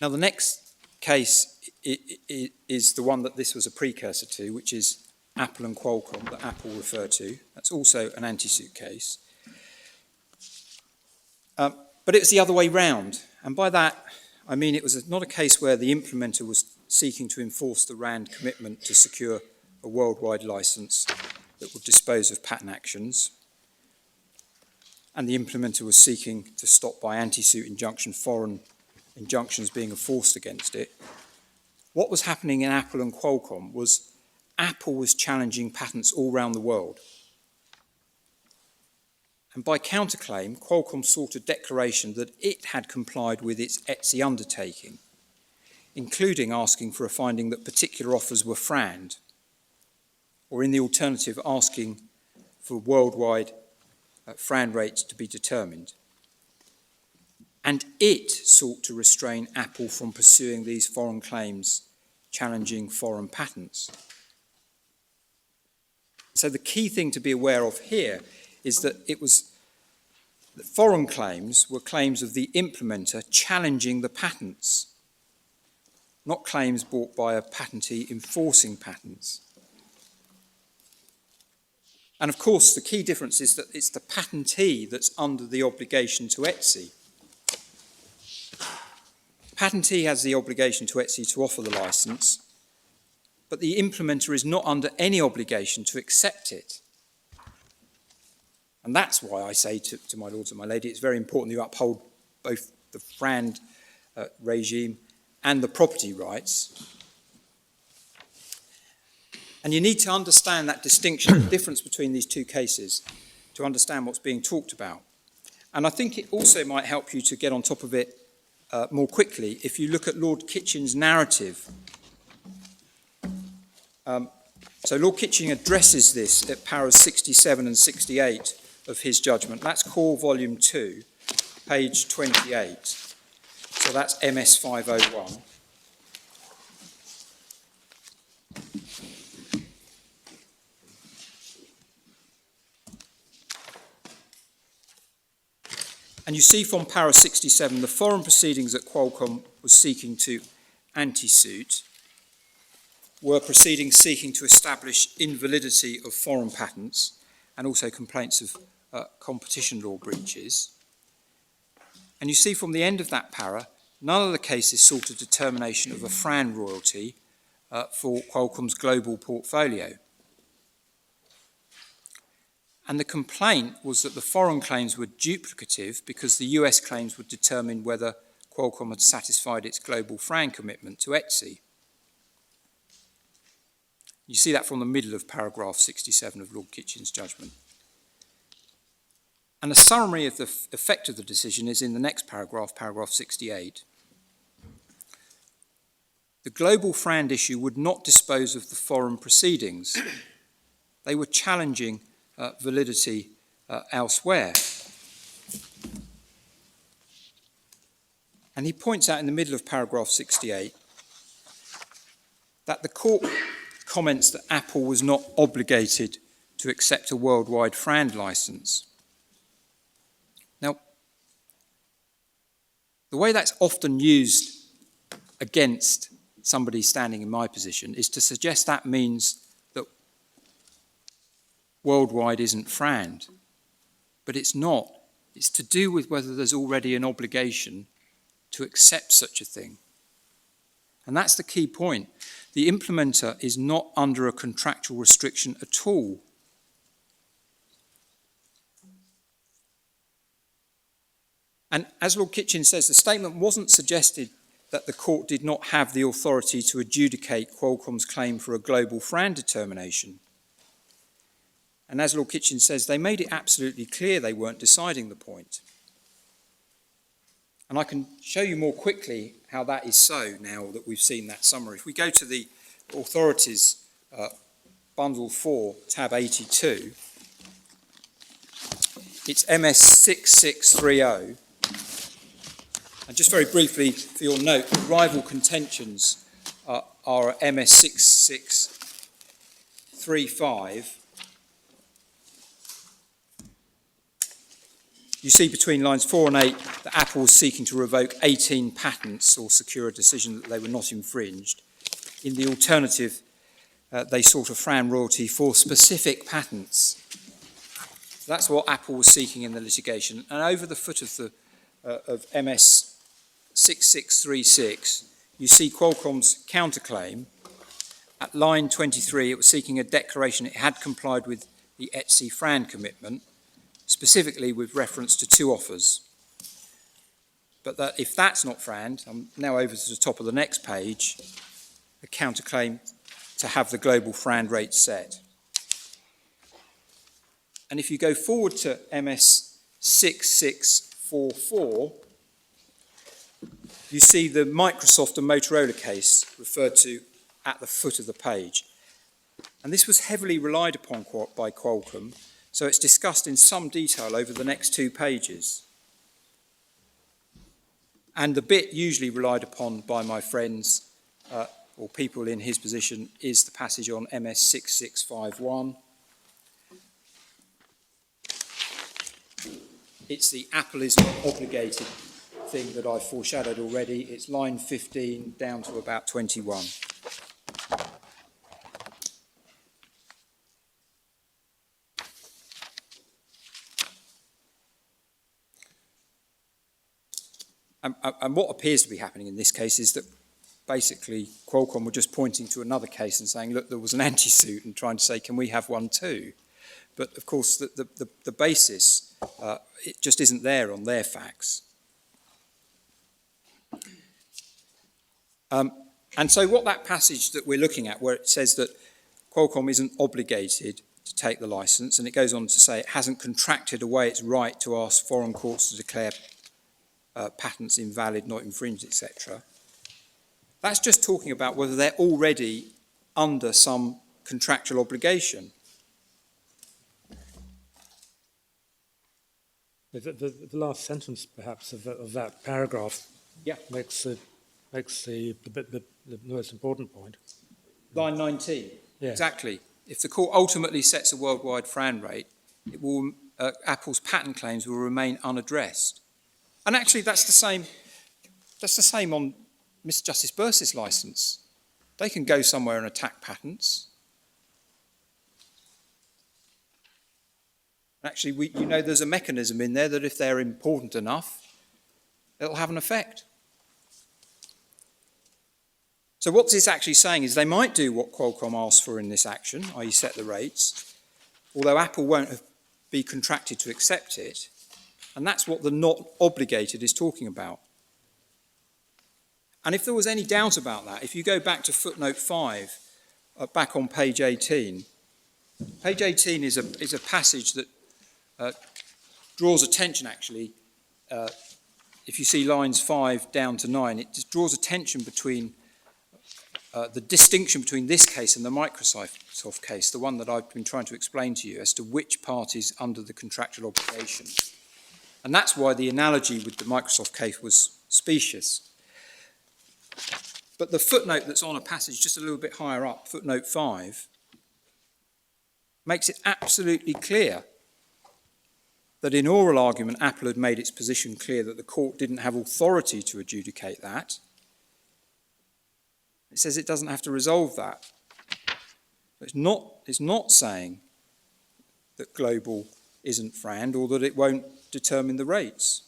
Now, the next case is the one that this was a precursor to, which is Apple and Qualcomm, that Apple referred to. That's also an anti-suit case. But it was the other way round. And by that, I mean it was not a case where the implementer was seeking to enforce the RAND commitment to secure a worldwide license that would dispose of patent actions, and the implementer was seeking to stop by anti-suit injunction foreign injunctions being enforced against it. What was happening in Apple and Qualcomm was Apple was challenging patents all around the world. And by counterclaim, Qualcomm sought a declaration that it had complied with its ETSI undertaking, including asking for a finding that particular offers were FRAND, or in the alternative, asking for worldwide FRAND rates to be determined. And it sought to restrain Apple from pursuing these foreign claims challenging foreign patents. So the key thing to be aware of here is that the foreign claims were claims of the implementer challenging the patents, not claims brought by a patentee enforcing patents. And of course, the key difference is that it's the patentee that's under the obligation to ETSI. Patentee has the obligation to ETSI to offer the license, but the implementer is not under any obligation to accept it. And that's why I say to my lords and my lady, it's very important that you uphold both the FRAND regime and the property rights. And you need to understand that distinction, the difference between these two cases, to understand what's being talked about. And I think it also might help you to get on top of it more quickly if you look at Lord Kitchen's narrative. So Lord Kitchen addresses this at paras 67 and 68 of his judgment. That's Core Volume 2, page 28. So that's MS 501. And you see from para 67, the foreign proceedings that Qualcomm was seeking to anti-suit were proceedings seeking to establish invalidity of foreign patents and also complaints of competition law breaches. And you see from the end of that para, none of the cases sought a determination of a FRAN royalty for Qualcomm's global portfolio. And the complaint was that the foreign claims were duplicative because the US claims would determine whether Qualcomm had satisfied its global FRAN commitment to ETSI. You see that from the middle of paragraph 67 of Lord Kitchen's judgment. And a summary of the effect of the decision is in the next paragraph, paragraph 68. The global FRAND issue would not dispose of the foreign proceedings. They were challenging validity elsewhere. And he points out in the middle of paragraph 68 that the court comments that Apple was not obligated to accept a worldwide FRAND license. Now, the way that's often used against somebody standing in my position is to suggest that means that worldwide isn't FRAND. But it's not. It's to do with whether there's already an obligation to accept such a thing. And that's the key point. The implementer is not under a contractual restriction at all. And as Lord Kitchen says, the statement wasn't suggested that the court did not have the authority to adjudicate Qualcomm's claim for a global FRAND determination. And as Lord Kitchen says, they made it absolutely clear they weren't deciding the point. And I can show you more quickly how that is so now that we've seen that summary. If we go to the authorities, bundle 4, tab 82, it's MS 6630. And just very briefly, for your note, the rival contentions are MS 6635. You see between lines 4 and 8 that Apple was seeking to revoke 18 patents or secure a decision that they were not infringed. In the alternative, they sought a FRAN royalty for specific patents. That's what Apple was seeking in the litigation. And over the foot of MS 6636, you see Qualcomm's counterclaim. At line 23, it was seeking a declaration it had complied with the ETSI FRAN commitment, specifically with reference to 2 offers. But that if that's not FRAND, I'm now over to the top of the next page, a counterclaim to have the global FRAND rate set. And if you go forward to MS 6644, you see the Microsoft and Motorola case referred to at the foot of the page. And this was heavily relied upon by Qualcomm, so it's discussed in some detail over the next 2 pages. And the bit usually relied upon by my friends or people in his position is the passage on MS 6651. It's the Apple is not obligated thing that I foreshadowed already. It's line 15 down to about 21. And what appears to be happening in this case is that basically Qualcomm were just pointing to another case and saying, look, there was an anti-suit, and trying to say, can we have one too? But of course, the basis, it just isn't there on their facts. And so what that passage that we're looking at, where it says that Qualcomm isn't obligated to take the license, and it goes on to say it hasn't contracted away its right to ask foreign courts to declare patents invalid, not infringed, etc. That's just talking about whether they're already under some contractual obligation. The last sentence, perhaps, of that paragraph makes the most important point. Line 19. Yeah. Exactly. If the court ultimately sets a worldwide FRAND rate, it will, Apple's patent claims will remain unaddressed. And actually, that's the same on Mr. Justice Burse's licence. They can go somewhere and attack patents. Actually, there's a mechanism in there that if they're important enough, it'll have an effect. So what this actually saying is they might do what Qualcomm asked for in this action, i.e. set the rates, although Apple won't be contracted to accept it, and that's what the not obligated is talking about. And if there was any doubt about that, if you go back to footnote 5, back on page 18, page 18 is a passage that draws attention, actually, if you see lines 5 down to 9, it just draws attention between the distinction between this case and the Microsoft case, the one that I've been trying to explain to you as to which parties under the contractual obligation. And that's why the analogy with the Microsoft case was specious. But the footnote that's on a passage just a little bit higher up, footnote 5, makes it absolutely clear that in oral argument, Apple had made its position clear that the court didn't have authority to adjudicate that. It says it doesn't have to resolve that. It's not saying that global isn't FRAND or that it won't determine the rates.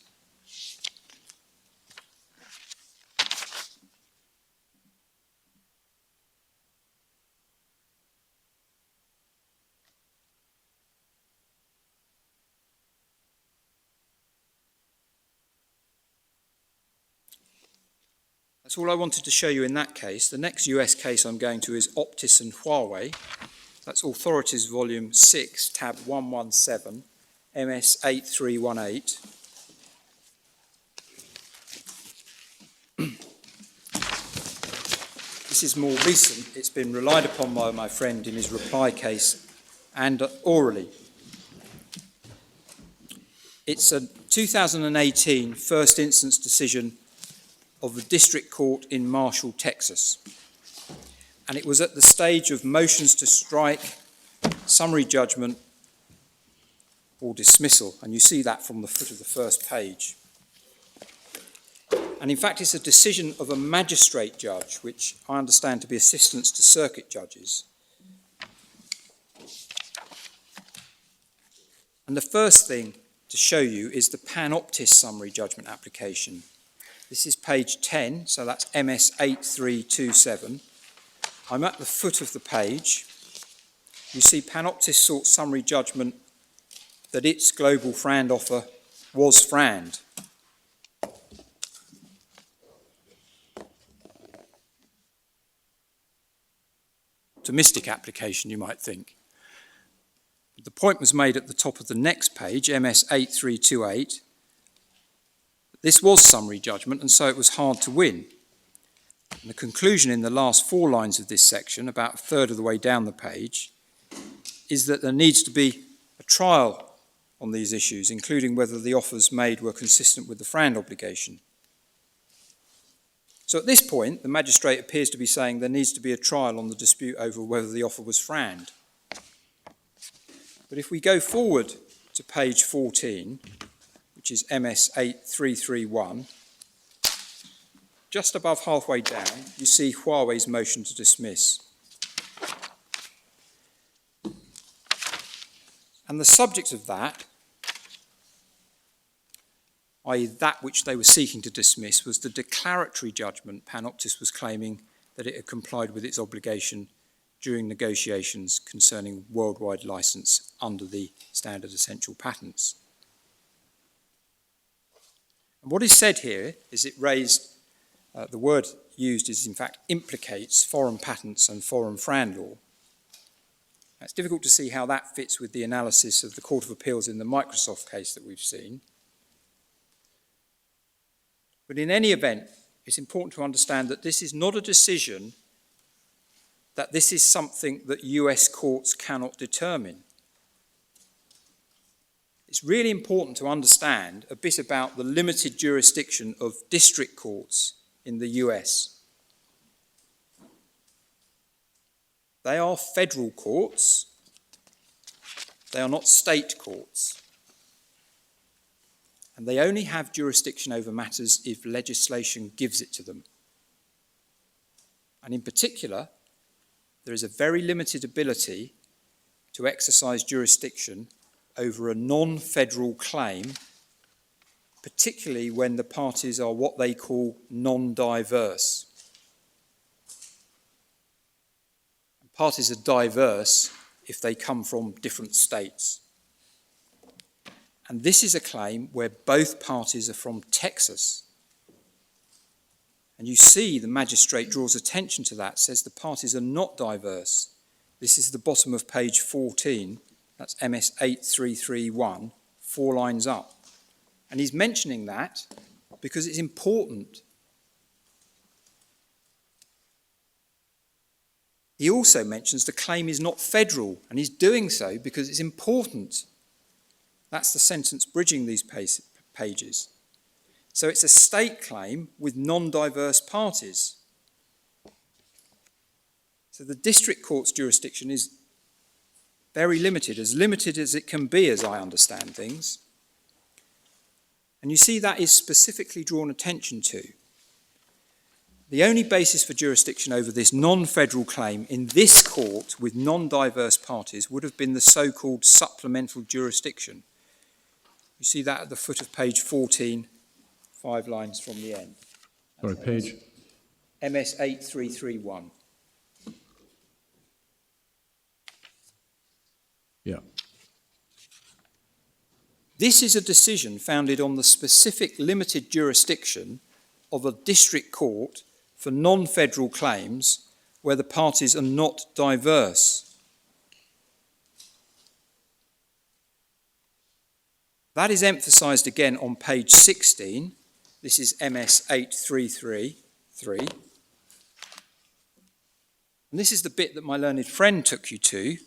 That's all I wanted to show you in that case. The next US case I'm going to is Optis and Huawei. That's Authorities Volume 6, tab 117, MS 8318. This is more recent. It's been relied upon by my friend in his reply case and orally. It's a 2018 first instance decision of the District Court in Marshall, Texas. And it was at the stage of motions to strike, summary judgment, or dismissal. And you see that from the foot of the first page. And in fact, it's a decision of a magistrate judge, which I understand to be assistants to circuit judges. And the first thing to show you is the Panoptis summary judgment application. This is page 10, so that's MS 8327. I'm at the foot of the page. You see Panoptis sought summary judgment that its global FRAND offer was FRAND. Optimistic application, you might think. The point was made at the top of the next page, MS 8328. This was summary judgment, and so it was hard to win. And the conclusion in the last 4 lines of this section, about a third of the way down the page, is that there needs to be a trial on these issues, including whether the offers made were consistent with the FRAND obligation. So at this point, the magistrate appears to be saying there needs to be a trial on the dispute over whether the offer was FRAND. But if we go forward to page 14, which is MS 8331, just above halfway down, you see Huawei's motion to dismiss. And the subject of that, i.e. that which they were seeking to dismiss, was the declaratory judgment Panoptis was claiming that it had complied with its obligation during negotiations concerning worldwide license under the standard essential patents. And what is said here is it raised, the word used is in fact implicates foreign patents and foreign FRAND law. It's difficult to see how that fits with the analysis of the Court of Appeals in the Microsoft case that we've seen. But in any event, it's important to understand that this is not a decision, that this is something that US courts cannot determine. It's really important to understand a bit about the limited jurisdiction of district courts in the US. They are federal courts. They are not state courts. And they only have jurisdiction over matters if legislation gives it to them. And in particular, there is a very limited ability to exercise jurisdiction over a non-federal claim, particularly when the parties are what they call non-diverse. Parties are diverse if they come from different states. And this is a claim where both parties are from Texas. And you see the magistrate draws attention to that, says the parties are not diverse. This is the bottom of page 14, that's MS 8331, 4 lines up. And he's mentioning that because it's important. He also mentions the claim is not federal, and he's doing so because it's important. That's the sentence bridging these pages. So it's a state claim with non-diverse parties. So the district court's jurisdiction is very limited as it can be, as I understand things. And you see that is specifically drawn attention to. The only basis for jurisdiction over this non-federal claim in this court with non-diverse parties would have been the so-called supplemental jurisdiction. You see that at the foot of page 14, 5 lines from the end. Sorry, page? MS 8331. Yeah. This is a decision founded on the specific limited jurisdiction of a district court for non-federal claims where the parties are not diverse. That is emphasised again on page 16. This is MS 8333. And this is the bit that my learned friend took you to,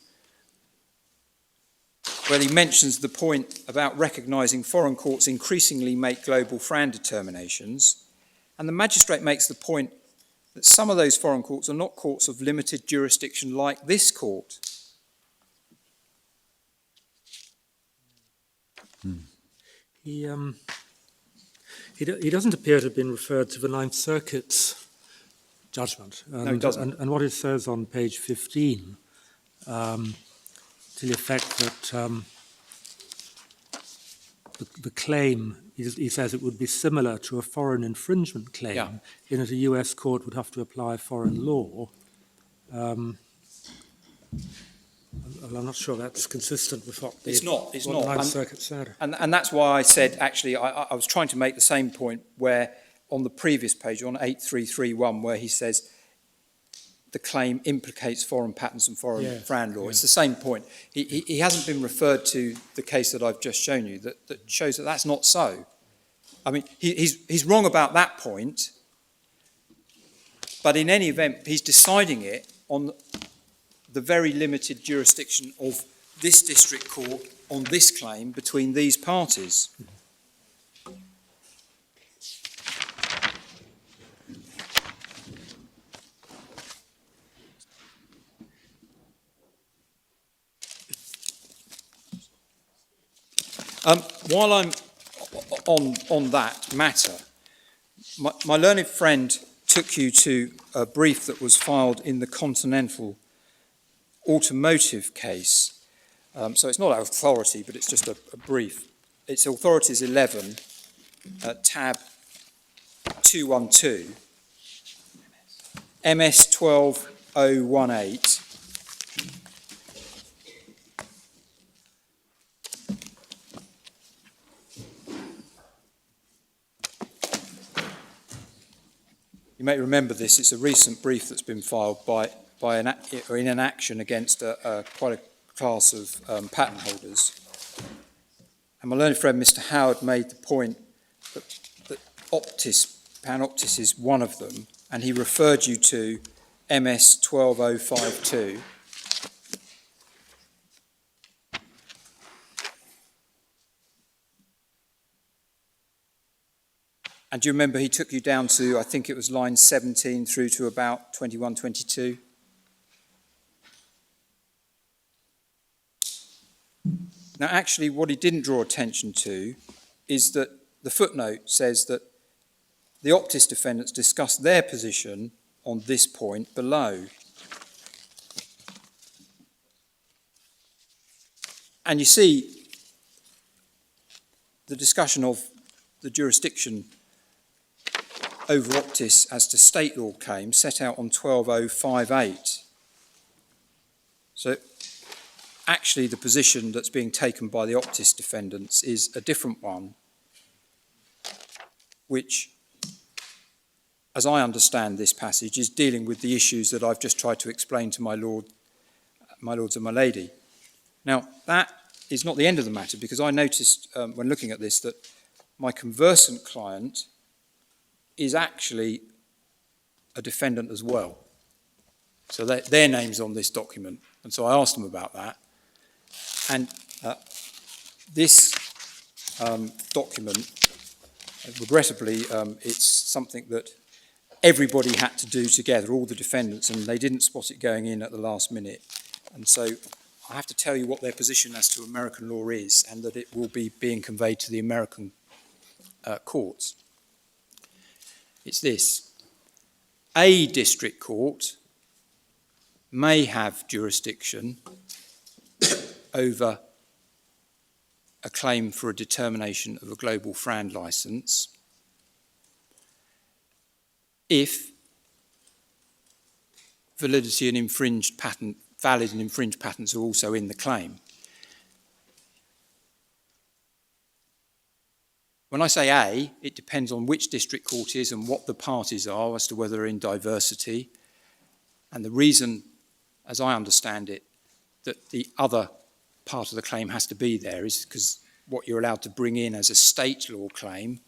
where he mentions the point about recognising foreign courts increasingly make global FRAND determinations. And the magistrate makes the point that some of those foreign courts are not courts of limited jurisdiction like this court. He doesn't appear to have been referred to the Ninth Circuit's judgment. And, No, he doesn't. And what it says on page 15, to the effect that the claim, he says it would be similar to a foreign infringement claim, in that a US court would have to apply foreign law. I'm not sure that's consistent with what the Ninth Circuit said. And that's why I said, actually, I was trying to make the same point where on the previous page, on 8331, where he says the claim implicates foreign patents and foreign FRAND law. It's the same point. He hasn't been referred to the case that I've just shown you that shows that that's not so. I mean, he's wrong about that point, but in any event, he's deciding it on the very limited jurisdiction of this district court on this claim between these parties. While I'm on that matter, my learned friend took you to a brief that was filed in the Continental Automotive case. So it's not authority, but it's just a brief. It's Authorities 11, tab 212, MS 12018. You may remember this. It's a recent brief that's been filed in an action against quite a class of patent holders. And my learned friend, Mr. Howard, made the point that Panoptis is one of them, and he referred you to MS 12052. And do you remember he took you down to, I think it was line 17 through to about 21, 22? Now, actually, what he didn't draw attention to is that the footnote says that the Optis defendants discussed their position on this point below. And you see the discussion of the jurisdiction over Optis as to state law claims set out on 12058. So actually the position that's being taken by the Optis defendants is a different one, which, as I understand this passage, is dealing with the issues that I've just tried to explain to my lords and my lady. Now, that is not the end of the matter, because I noticed when looking at this that my conversant client is actually a defendant as well. So their name's on this document. And so I asked them about that. And this document, regrettably, it's something that everybody had to do together, all the defendants, and they didn't spot it going in at the last minute. And so I have to tell you what their position as to American law is, and that it will be being conveyed to the American courts. It's this: a district court may have jurisdiction over a claim for a determination of a global FRAND license if validity and infringed patent, valid and infringed patents are also in the claim. When I say A, it depends on which district court is and what the parties are as to whether they're in diversity. And the reason, as I understand it, that the other part of the claim has to be there is because what you're allowed to bring in as a state law claim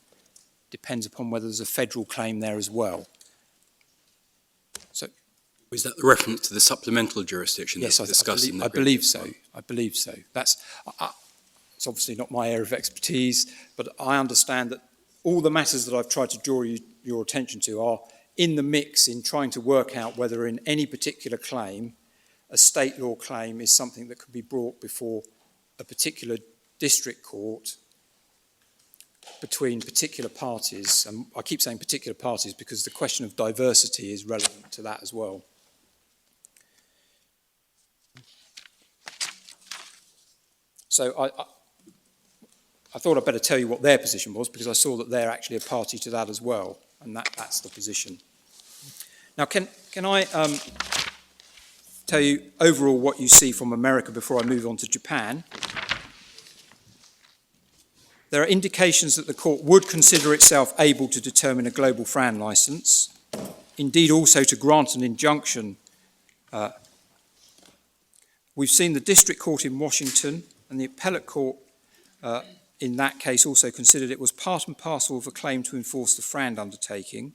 depends upon whether there's a federal claim there as well. So, is that the reference to the supplemental jurisdiction yes, that's discussed in the I believe so. I believe so. That's it's obviously not my area of expertise, but I understand that all the matters that I've tried to draw your attention to are in the mix in trying to work out whether in any particular claim a state law claim is something that could be brought before a particular district court between particular parties. And I keep saying particular parties because the question of diversity is relevant to that as well. So I thought I'd better tell you what their position was, because I saw that they're actually a party to that as well, and that's the position. Now, can I tell you overall what you see from America before I move on to Japan? There are indications that the court would consider itself able to determine a global FRAND license, indeed also to grant an injunction. We've seen the district court in Washington and the appellate court in that case also considered it was part and parcel of a claim to enforce the FRAND undertaking.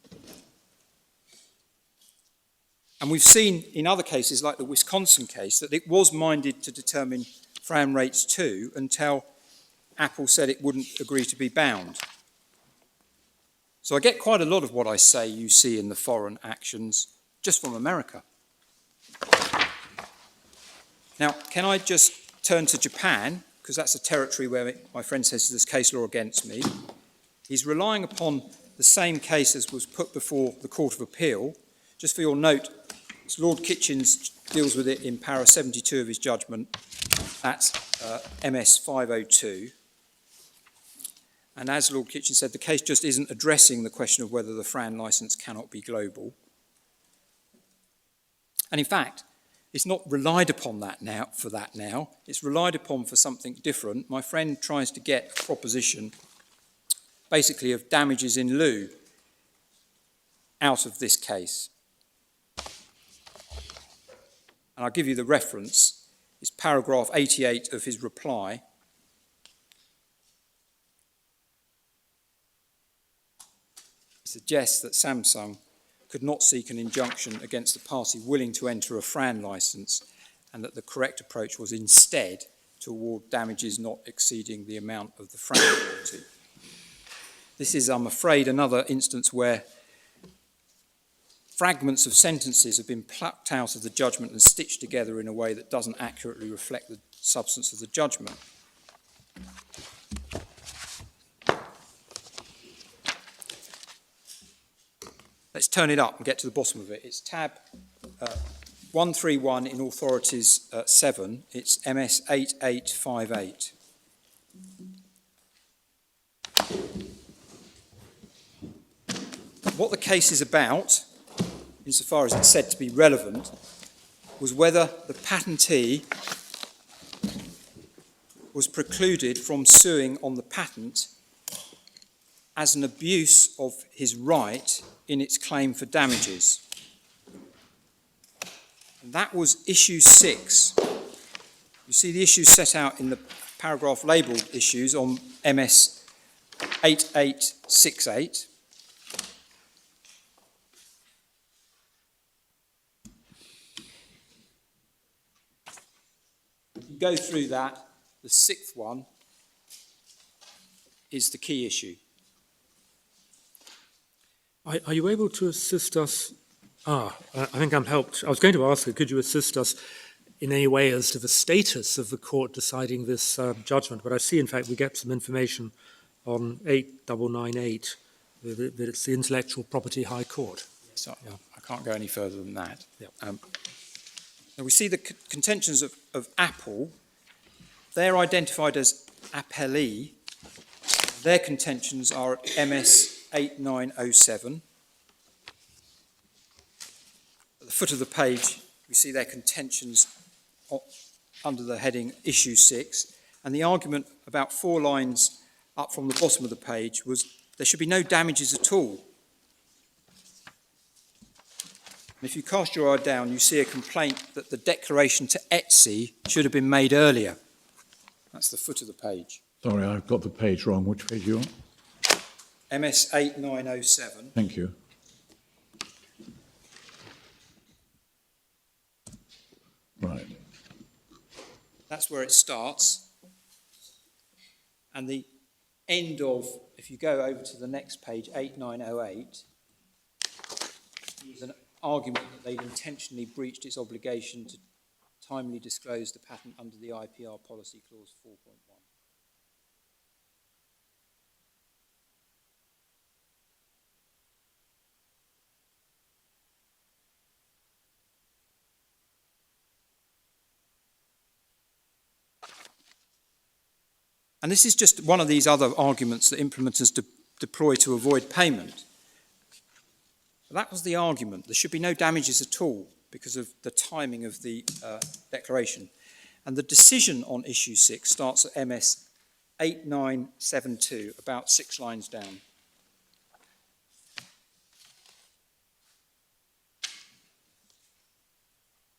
And we've seen in other cases, like the Wisconsin case, that it was minded to determine FRAND rates too until Apple said it wouldn't agree to be bound. So I get quite a lot of what I say you see in the foreign actions just from America. Now, can I just turn to Japan, because that's a territory where my friend says there's case law against me. He's relying upon the same case as was put before the Court of Appeal. Just for your note, Lord Kitchens deals with it in para 72 of his judgment. That's MS 502. And as Lord Kitchens said, the case just isn't addressing the question of whether the FRAND licence cannot be global. And in fact, it's not relied upon for that now. It's relied upon for something different. My friend tries to get a proposition, basically, of damages in lieu out of this case. And I'll give you the reference. It's paragraph 88 of his reply. suggests that Samsung could not seek an injunction against the party willing to enter a FRAN licence, and that the correct approach was instead to award damages not exceeding the amount of the FRAN royalty. This is, I'm afraid, another instance where fragments of sentences have been plucked out of the judgment and stitched together in a way that doesn't accurately reflect the substance of the judgment. Let's turn it up and get to the bottom of it. It's tab 131 in Authorities 7. It's MS 8858. What the case is about, insofar as it's said to be relevant, was whether the patentee was precluded from suing on the patent as an abuse of his right in its claim for damages. And that was issue 6. You see the issues set out in the paragraph labelled issues on MS 8868. You go through that, the 6th one is the key issue. Are you able to assist us? I think I'm helped. I was going to ask you, could you assist us in any way as to the status of the court deciding this judgment? But I see, in fact, we get some information on 8998, that it's the Intellectual Property High Court. So yeah. I can't go any further than that. Yeah. Now we see the contentions of Apple. They're identified as appellee. Their contentions are at MS 8907. At the foot of the page, we see their contentions under the heading Issue 6, and the argument about 4 lines up from the bottom of the page was there should be no damages at all. And if you cast your eye down, you see a complaint that the declaration to Etsy should have been made earlier. That's the foot of the page. Sorry, I've got the page wrong. Which page are you on? MS 8907. Thank you. Right. That's where it starts. And the end of, if you go over to the next page, 8908, is an argument that they've intentionally breached its obligation to timely disclose the patent under the IPR policy clause 4.1. And this is just one of these other arguments that implementers deploy to avoid payment. But that was the argument. There should be no damages at all because of the timing of the declaration. And the decision on issue 6 starts at MS 8972, about 6 lines down.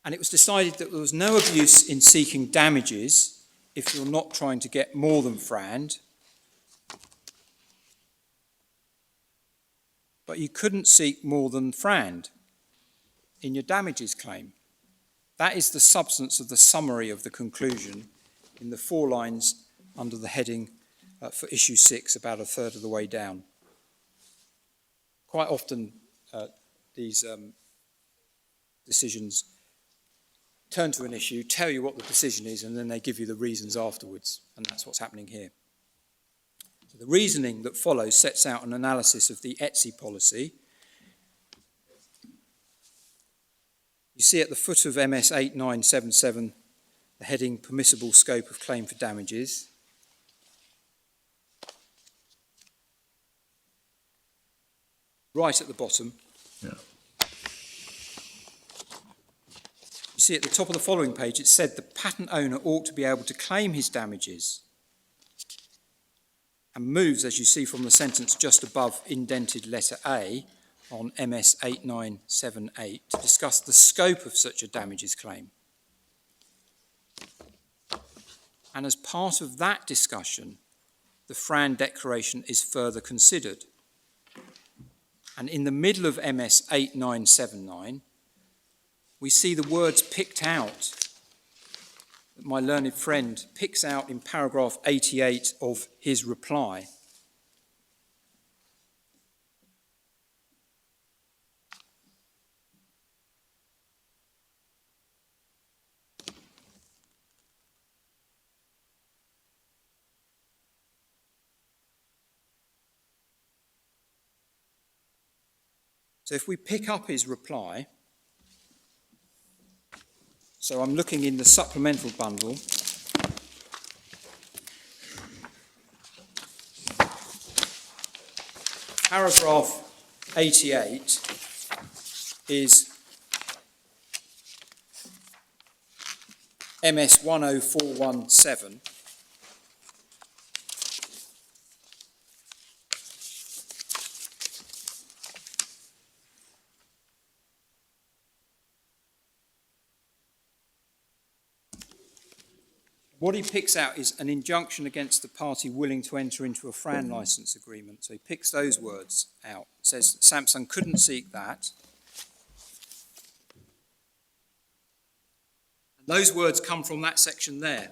And it was decided that there was no abuse in seeking damages if you're not trying to get more than FRAND, but you couldn't seek more than FRAND in your damages claim. That is the substance of the summary of the conclusion in the 4 lines under the heading for issue 6, about a third of the way down. Quite often these decisions turn to an issue, tell you what the decision is, and then they give you the reasons afterwards, and that's what's happening here. So the reasoning that follows sets out an analysis of the Etsy policy. You see at the foot of MS 8977 the heading Permissible Scope of Claim for Damages. Right at the bottom, Yeah. you see at the top of the following page, it said the patent owner ought to be able to claim his damages, and moves, as you see from the sentence just above indented letter A on MS 8978, to discuss the scope of such a damages claim. And as part of that discussion, the FRAND declaration is further considered. And in the middle of MS 8979, we see the words picked out that my learned friend picks out in paragraph 88 of his reply. So if we pick up his reply, so I'm looking in the supplemental bundle, paragraph 88 is MS 10417. What he picks out is an injunction against the party willing to enter into a FRAN license agreement. So he picks those words out. Says that Samsung couldn't seek that. And those words come from that section there.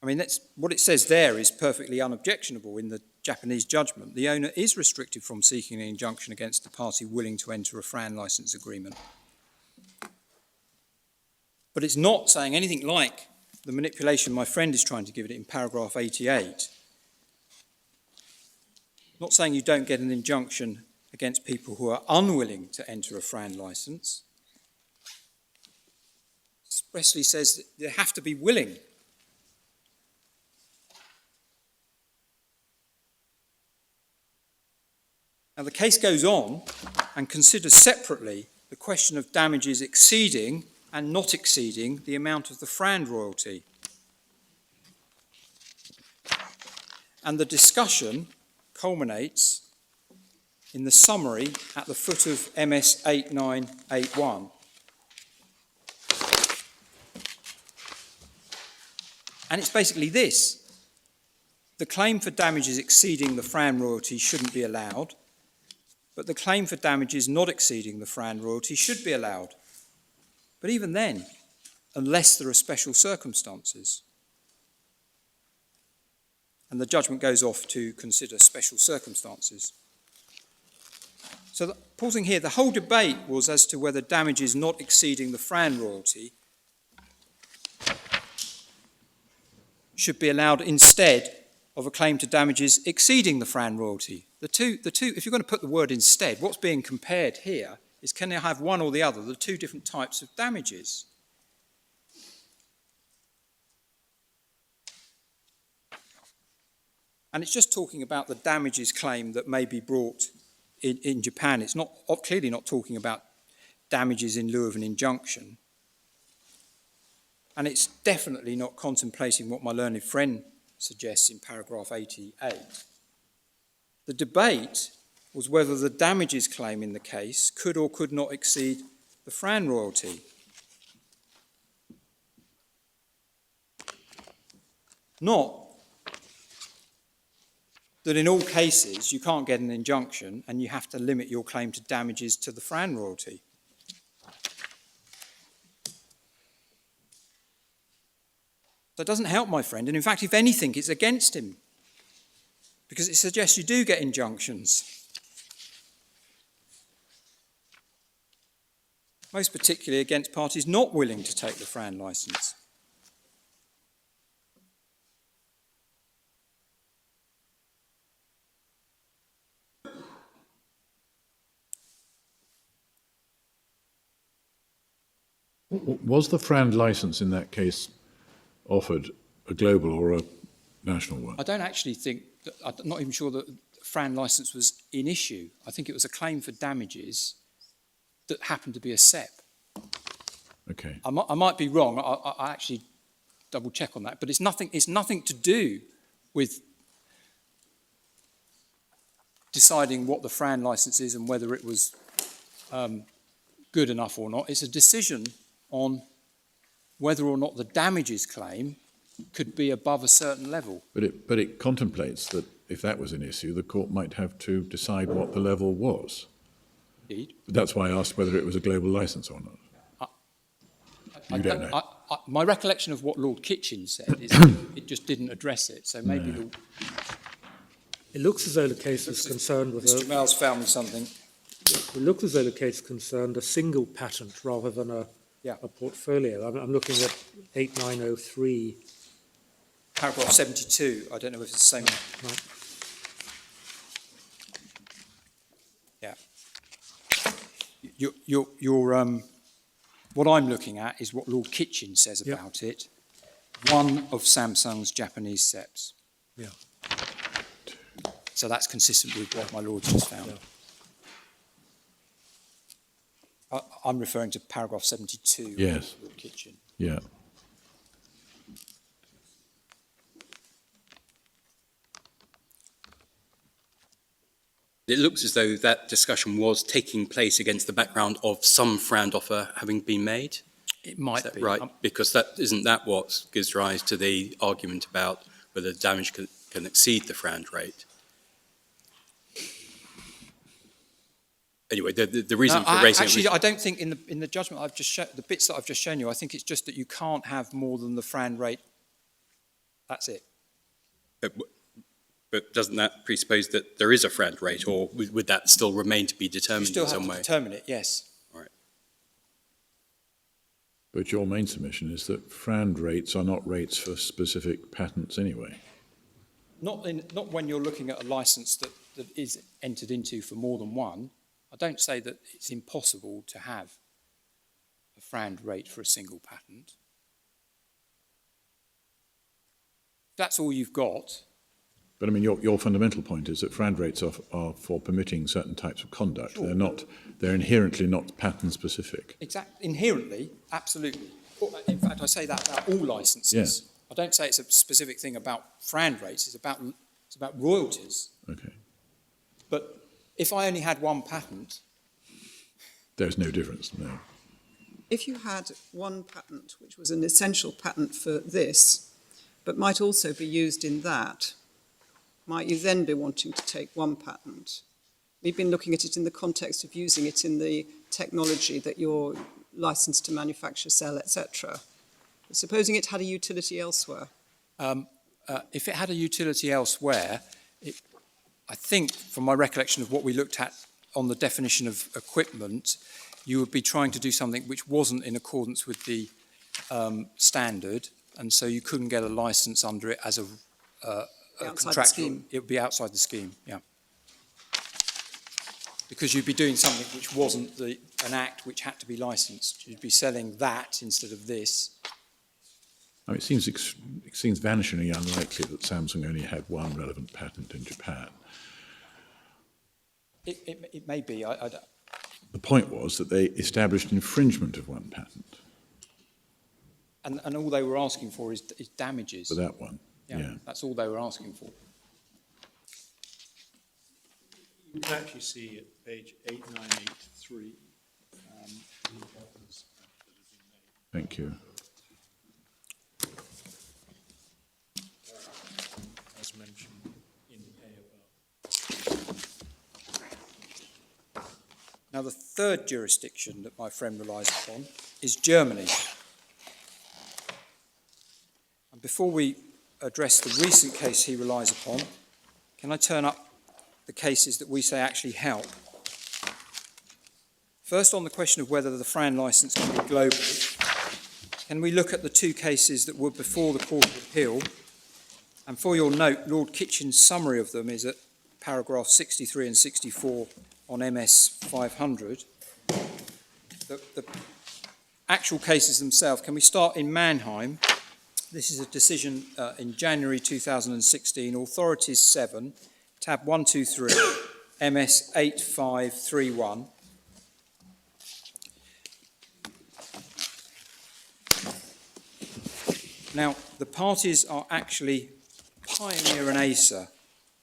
I mean, that's, what it says there is perfectly unobjectionable in the Japanese judgment. The owner is restricted from seeking an injunction against the party willing to enter a FRAN license agreement. But it's not saying anything like the manipulation my friend is trying to give it in paragraph 88. Not saying you don't get an injunction against people who are unwilling to enter a FRAN license. It expressly says that they have to be willing. Now, the case goes on and considers separately the question of damages exceeding and not exceeding the amount of the FRAN royalty. And the discussion culminates in the summary at the foot of MS 8981. And it's basically this. The claim for damages exceeding the FRAN royalty shouldn't be allowed, but the claim for damages not exceeding the FRAN royalty should be allowed. But even then, unless there are special circumstances. And the judgment goes off to consider special circumstances. So pausing here, the whole debate was as to whether damages not exceeding the FRAN royalty should be allowed instead of a claim to damages exceeding the FRAN royalty. The two, if you're going to put the word instead, what's being compared here is can they have one or the other, the two different types of damages. And it's just talking about the damages claim that may be brought in Japan. It's not clearly not talking about damages in lieu of an injunction. And it's definitely not contemplating what my learned friend suggests in paragraph 88. The debate was whether the damages claim in the case could or could not exceed the FRAN royalty. Not that in all cases you can't get an injunction and you have to limit your claim to damages to the FRAN royalty. That doesn't help my friend, and in fact, if anything, it's against him, because it suggests you do get injunctions. Most particularly against parties not willing to take the FRAN licence. Was the FRAN license in that case offered a global or a national one? I don't actually think, I'm not even sure that the FRAN licence was in issue. I think it was a claim for damages that happened to be a SEP. Okay. I might be wrong, I actually double check on that, but it's nothing to do with deciding what the FRAN licence is and whether it was good enough or not. It's a decision on whether or not the damages claim could be above a certain level. But it contemplates that if that was an issue, the court might have to decide what the level was. Indeed. That's why I asked whether it was a global license or not. You don't know. My recollection of what Lord Kitchen said is it just didn't address it. So maybe No. It looks as though the case was concerned with Mr. Miles found me something. it looks as though the case concerned a single patent rather than a portfolio. I'm looking at 8903. Paragraph 72. I don't know if it's the same. Right. Yeah. What I'm looking at is what Lord Kitchen says about it. One of Samsung's Japanese SEPs. Yeah. So that's consistent with what my Lord's just found. Yeah. I'm referring to paragraph 72 Yes. of Lord Kitchen. Yeah. It looks as though that discussion was taking place against the background of some Fround offer having been made. It might Is that be. right? Because isn't that what gives rise to the argument about whether the damage can exceed the Fround rate? Anyway, the reason for raising actually, it was, I don't think in the judgment I've just shown, the bits that I've just shown you, I think it's just that you can't have more than the Fround rate. That's it. but doesn't that presuppose that there is a Fround rate, or would that still remain to be You determined still in have some to way? determine it, yes. But your main submission is that Fround rates are not rates for specific patents anyway. Not when you're looking at a license that is entered into for more than one. I don't say that it's impossible to have a Fround rate for a single patent. If that's all you've got. But I mean, your fundamental point is that Fround rates are for permitting certain types of conduct. Sure. They're inherently not patent specific. Inherently, absolutely. In fact, I say that about all licenses. Yes. I don't say it's a specific thing about Fround rates. It's about royalties. Okay. But if I only had one patent, There's no difference, no. If you had one patent, which was an essential patent for this, but might also be used in that, might you then be wanting to take one patent? We've been looking at it in the context of using it in the technology that you're licensed to manufacture, sell, etc. Supposing it had a utility elsewhere. if it had a utility elsewhere, I think, from my recollection of what we looked at on the definition of equipment, you would be trying to do something which wasn't in accordance with the standard, and so you couldn't get a license under it as a contractual. Scheme. It would be outside the scheme, yeah. Because you'd be doing something which wasn't an act which had to be licensed. You'd be selling that instead of this. I mean, it seems vanishingly unlikely that Samsung only had one relevant patent in Japan. It may be. I don't. The point was that they established infringement of one patent. And all they were asking for is damages. For that one, yeah. That's all they were asking for. You can actually see at page 8983. Thank you. As mentioned in A above. Now, the third jurisdiction that my friend relies upon is Germany. And before we address the recent case he relies upon, can I turn up the cases that we say actually help? First, on the question of whether the FRAN licence can be global, can we look at the two cases that were before the Court of Appeal? And for your note, Lord Kitchen's summary of them is at paragraph 63 and 64 on MS 500. The actual cases themselves, can we start in Mannheim? This is a decision in January 2016, Authorities 7, tab 123, MS 8531. Now, the parties are actually Pioneer and Acer,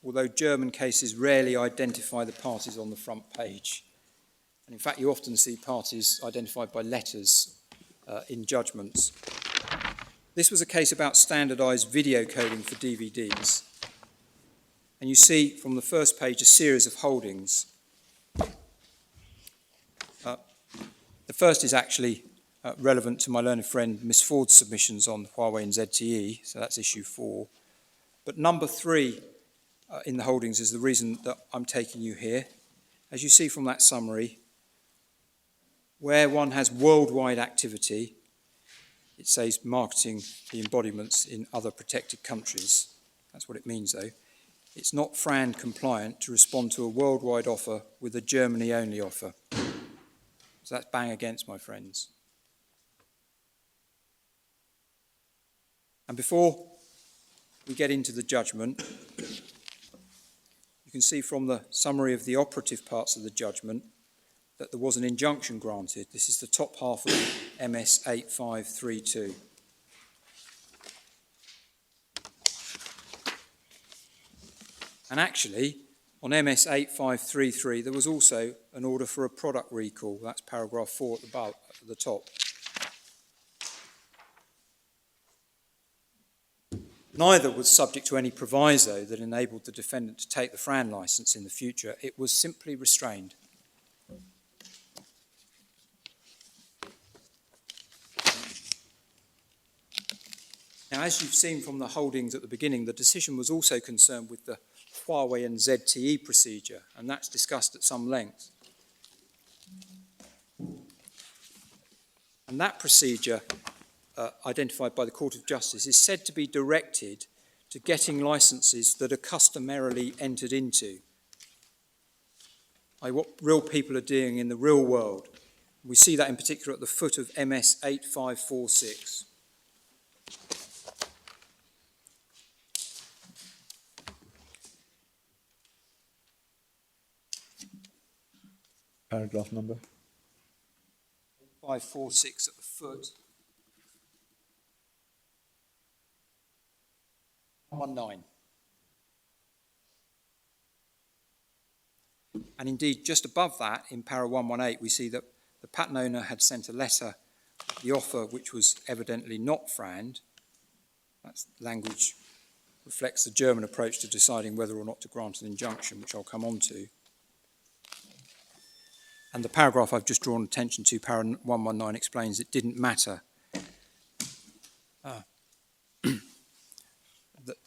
although German cases rarely identify the parties on the front page. And in fact, you often see parties identified by letters in judgments. This was a case about standardised video coding for DVDs. And you see from the first page a series of holdings. The first is actually relevant to my learned friend Miss Ford's submissions on Huawei and ZTE, so that's issue 4. But number 3 in the holdings is the reason that I'm taking you here. As you see from that summary, where one has worldwide activity, it says marketing the embodiments in other protected countries. That's what it means, though. It's not FRAND compliant to respond to a worldwide offer with a Germany-only offer. So that's bang against, my friends. And before we get into the judgment, you can see from the summary of the operative parts of the judgment that there was an injunction granted. This is the top half of MS 8532. And actually, on MS 8533, there was also an order for a product recall. That's paragraph 4 at the top. Neither was subject to any proviso that enabled the defendant to take the FRAND licence in the future. It was simply restrained. Now, as you've seen from the holdings at the beginning, the decision was also concerned with the Huawei and ZTE procedure, and that's discussed at some length. And that procedure, identified by the Court of Justice, is said to be directed to getting licences that are customarily entered into, like what real people are doing in the real world. We see that in particular at the foot of MS 8546. Paragraph number. 546 at the foot. 119. And indeed, just above that, in para 118, we see that the patent owner had sent a letter, the offer which was evidently not FRAND. That language reflects the German approach to deciding whether or not to grant an injunction, which I'll come on to. And the paragraph I've just drawn attention to, para 119, explains it didn't matter it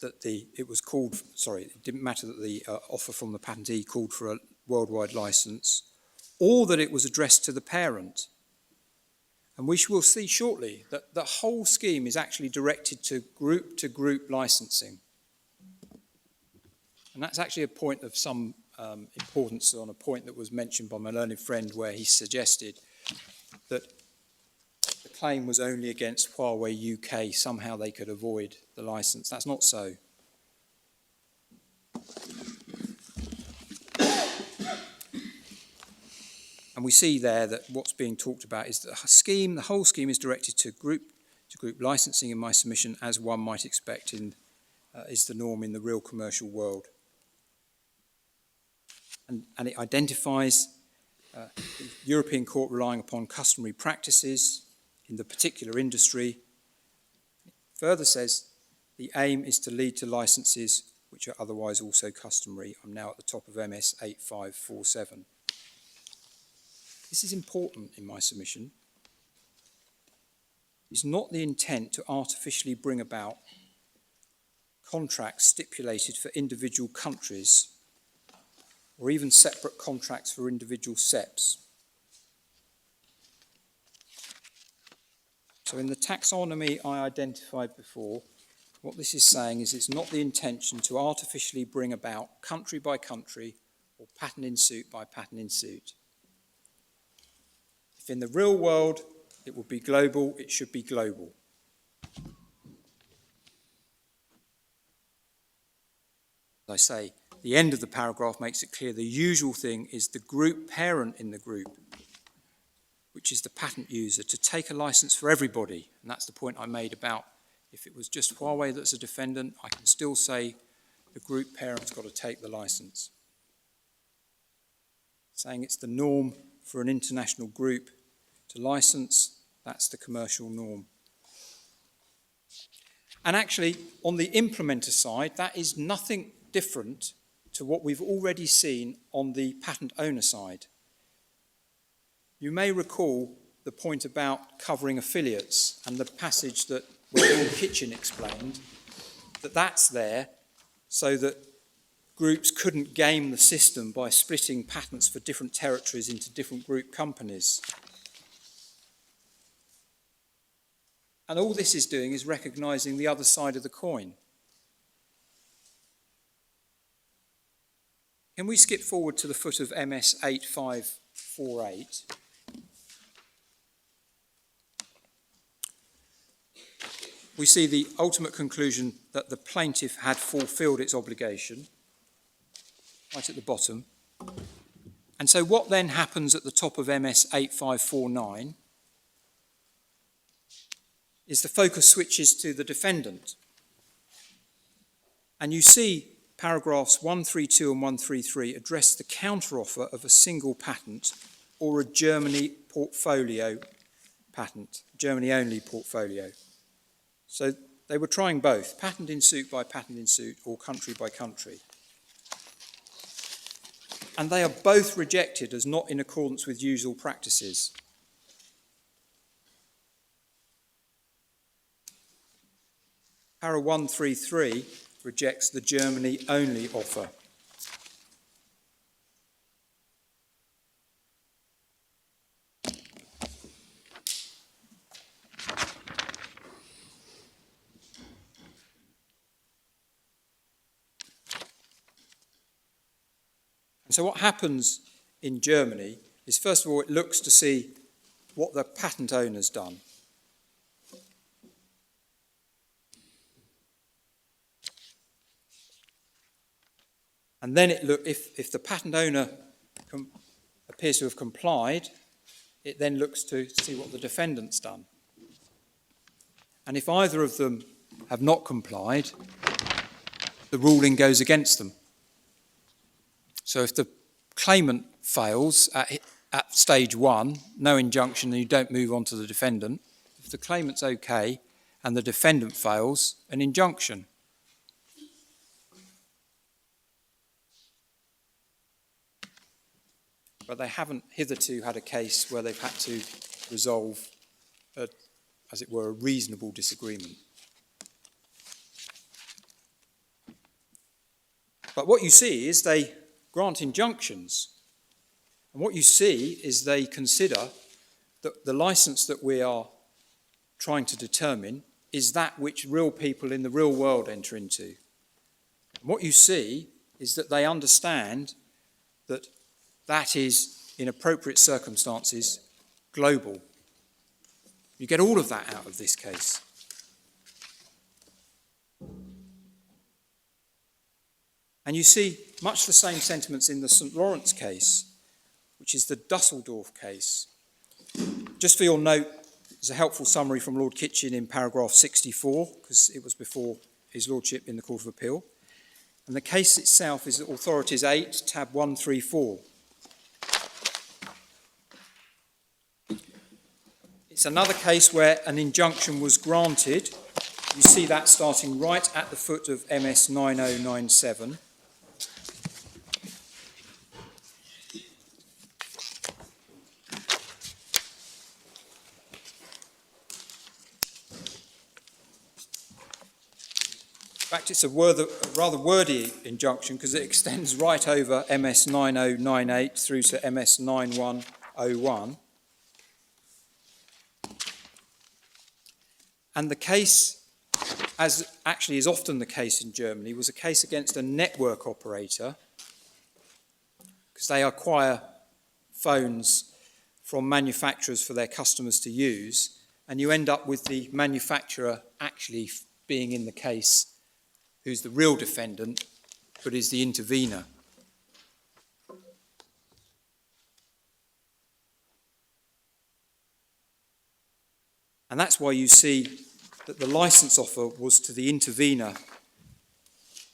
didn't matter that the offer from the patentee called for a worldwide licence, or that it was addressed to the parent. And we will see shortly that the whole scheme is actually directed to group licensing. And that's actually a point of some importance on a point that was mentioned by my learned friend, where he suggested that the claim was only against Huawei UK. Somehow they could avoid the licence. That's not so. And we see there that what's being talked about is that the whole scheme is directed to group licensing in my submission, as one might expect is the norm in the real commercial world. And it identifies the European Court relying upon customary practices in the particular industry. It further says the aim is to lead to licences which are otherwise also customary. I'm now at the top of MS 8547. This is important in my submission. It's not the intent to artificially bring about contracts stipulated for individual countries, or even separate contracts for individual SEPs. So in the taxonomy I identified before, what this is saying is it's not the intention to artificially bring about country by country or patent in suit by patent in suit. If in the real world it would be global, it should be global. As I say, the end of the paragraph makes it clear the usual thing is the group parent in the group, which is the patent user, to take a license for everybody. And that's the point I made about if it was just Huawei that's a defendant, I can still say the group parent's got to take the license. Saying it's the norm for an international group to license That's the commercial norm. And actually, on the implementer side, that is nothing different to what we've already seen on the patent owner side. You may recall the point about covering affiliates and the passage that Lord Kitchen explained, that's there so that groups couldn't game the system by splitting patents for different territories into different group companies. And all this is doing is recognising the other side of the coin. Can we skip forward to the foot of MS 8548? We see the ultimate conclusion that the plaintiff had fulfilled its obligation, right at the bottom. And so what then happens at the top of MS 8549 is the focus switches to the defendant. And you see paragraphs 132 and 133 address the counteroffer of a single patent or a Germany portfolio patent, Germany-only portfolio. So they were trying both, patent in suit by patent in suit or country by country. And they are both rejected as not in accordance with usual practices. Para 133 rejects the Germany-only offer. And so what happens in Germany is, first of all, it looks to see what the patent owner's done. And then if the patent owner appears to have complied, it then looks to see what the defendant's done. And if either of them have not complied, the ruling goes against them. So if the claimant fails at stage one, no injunction, and you don't move on to the defendant. If the claimant's okay and the defendant fails, an injunction. But they haven't hitherto had a case where they've had to resolve, as it were, a reasonable disagreement. But what you see is they grant injunctions. And what you see is they consider that the license that we are trying to determine is that which real people in the real world enter into. And what you see is that they understand that that is, in appropriate circumstances, global. You get all of that out of this case. And you see much the same sentiments in the St. Lawrence case, which is the Dusseldorf case. Just for your note, there's a helpful summary from Lord Kitchen in paragraph 64, because it was before his lordship in the Court of Appeal. And the case itself is Authorities 8, tab 134. It's another case where an injunction was granted. You see that starting right at the foot of MS 9097. In fact, it's a rather wordy injunction because it extends right over MS 9098 through to MS 9101. And the case, as actually is often the case in Germany, was a case against a network operator because they acquire phones from manufacturers for their customers to use, and you end up with the manufacturer actually being in the case who's the real defendant, but is the intervener. And that's why you see that the license offer was to the intervener.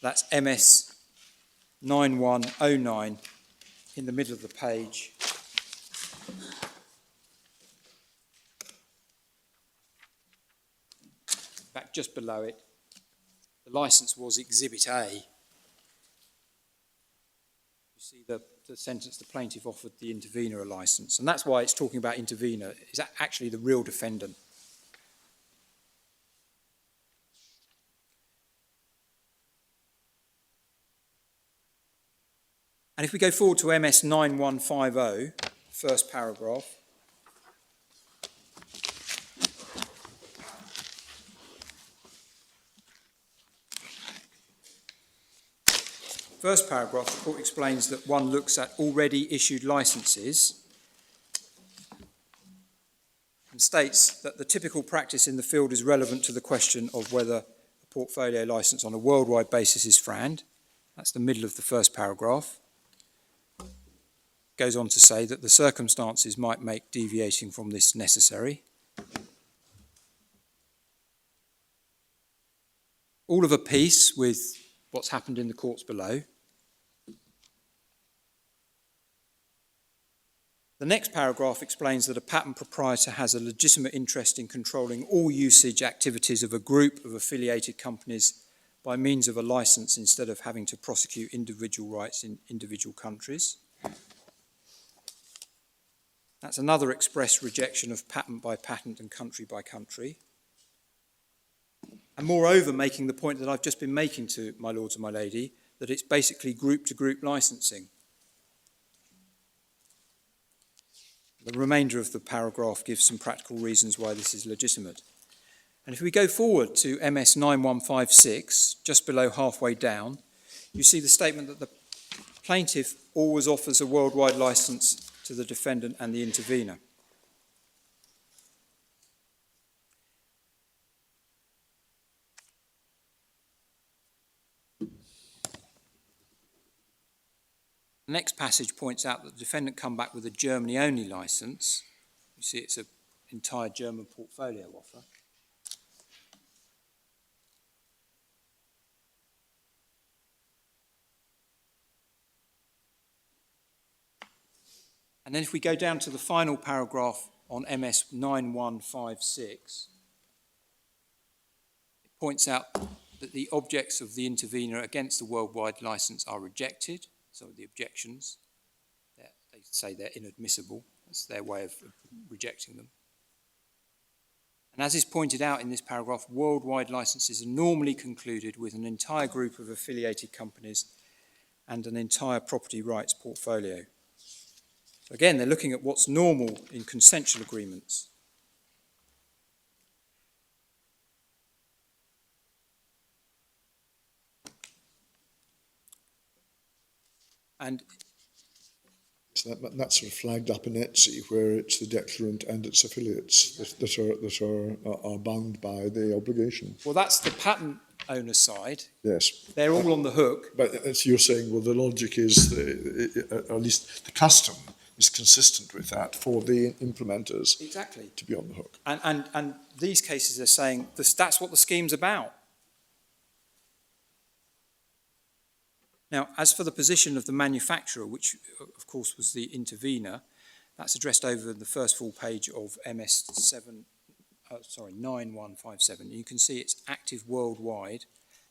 That's MS 9109 in the middle of the page. fact, just below it, the licence was Exhibit A. You see the sentence, the plaintiff offered the intervener a licence, and that's why it's talking about intervener. Is that actually the real defendant? And if we go forward to MS 9150, first paragraph, first paragraph, the court explains that one looks at already issued licences and states that the typical practice in the field is relevant to the question of whether a portfolio licence on a worldwide basis is FRAND. That's the middle of the first paragraph. Goes on to say that the circumstances might make deviating from this necessary. All of a piece with what's happened in the courts below. The next paragraph explains that a patent proprietor has a legitimate interest in controlling all usage activities of a group of affiliated companies by means of a licence instead of having to prosecute individual rights in individual countries. That's another express rejection of patent by patent and country by country. And moreover, making the point that I've just been making to my lords and my lady, that it's basically group-to-group licensing. The remainder of the paragraph gives some practical reasons why this is legitimate. And if we go forward to MS 9156, just below halfway down, you see the statement that the plaintiff always offers a worldwide licence to the defendant and the intervener. The next passage points out that the defendant come back with a Germany-only licence. You see it's an entire German portfolio offer. And then if we go down to the final paragraph on MS 9156, it points out that the objects of the intervener against the worldwide licence are rejected. So the objections, they say they're inadmissible. That's their way of rejecting them. And as is pointed out in this paragraph, worldwide licenses are normally concluded with an entire group of affiliated companies and an entire property rights portfolio. So again, they're looking at what's normal in consensual agreements. And so that's sort of flagged up in Etsy, where it's the declarant and its affiliates that are bound by the obligation. well, that's the patent owner side. Yes. They're all on the hook. But as you're saying, well, the logic is, or at least the custom is consistent with that for the implementers Exactly. to be on the hook. And these cases are saying that's what the scheme's about. Now, as for the position of the manufacturer, which of course was the intervener, that's addressed over the first full page of MS 9157. You can see it's active worldwide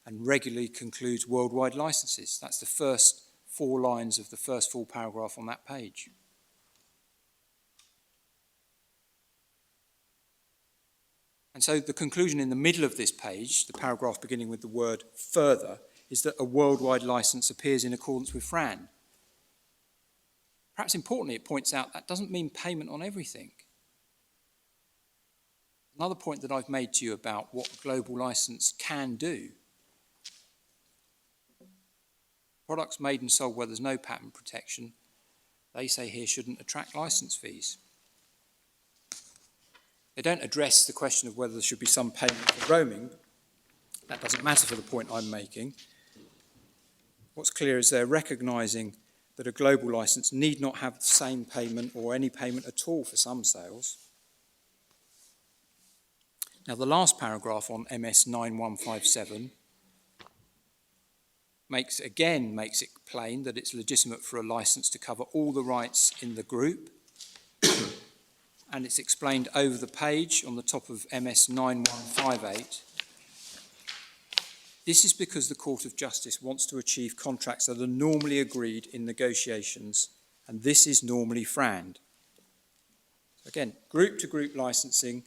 and regularly concludes worldwide licenses. That's the first 4 lines of the first full paragraph on that page. And so the conclusion in the middle of this page, the paragraph beginning with the word further, is that a worldwide licence appears in accordance with FRAND. Perhaps importantly, it points out that doesn't mean payment on everything. Another point that I've made to you about what a global licence can do. Products made and sold where there's no patent protection, they say here shouldn't attract licence fees. They don't address the question of whether there should be some payment for roaming. That doesn't matter for the point I'm making. What's clear is they're recognising that a global licence need not have the same payment or any payment at all for some sales. Now, the last paragraph on MS 9157 makes it plain that it's legitimate for a licence to cover all the rights in the group. And it's explained over the page on the top of MS 9158 This is because the Court of Justice wants to achieve contracts that are normally agreed in negotiations, and this is normally FRAND. Again, group-to-group licensing,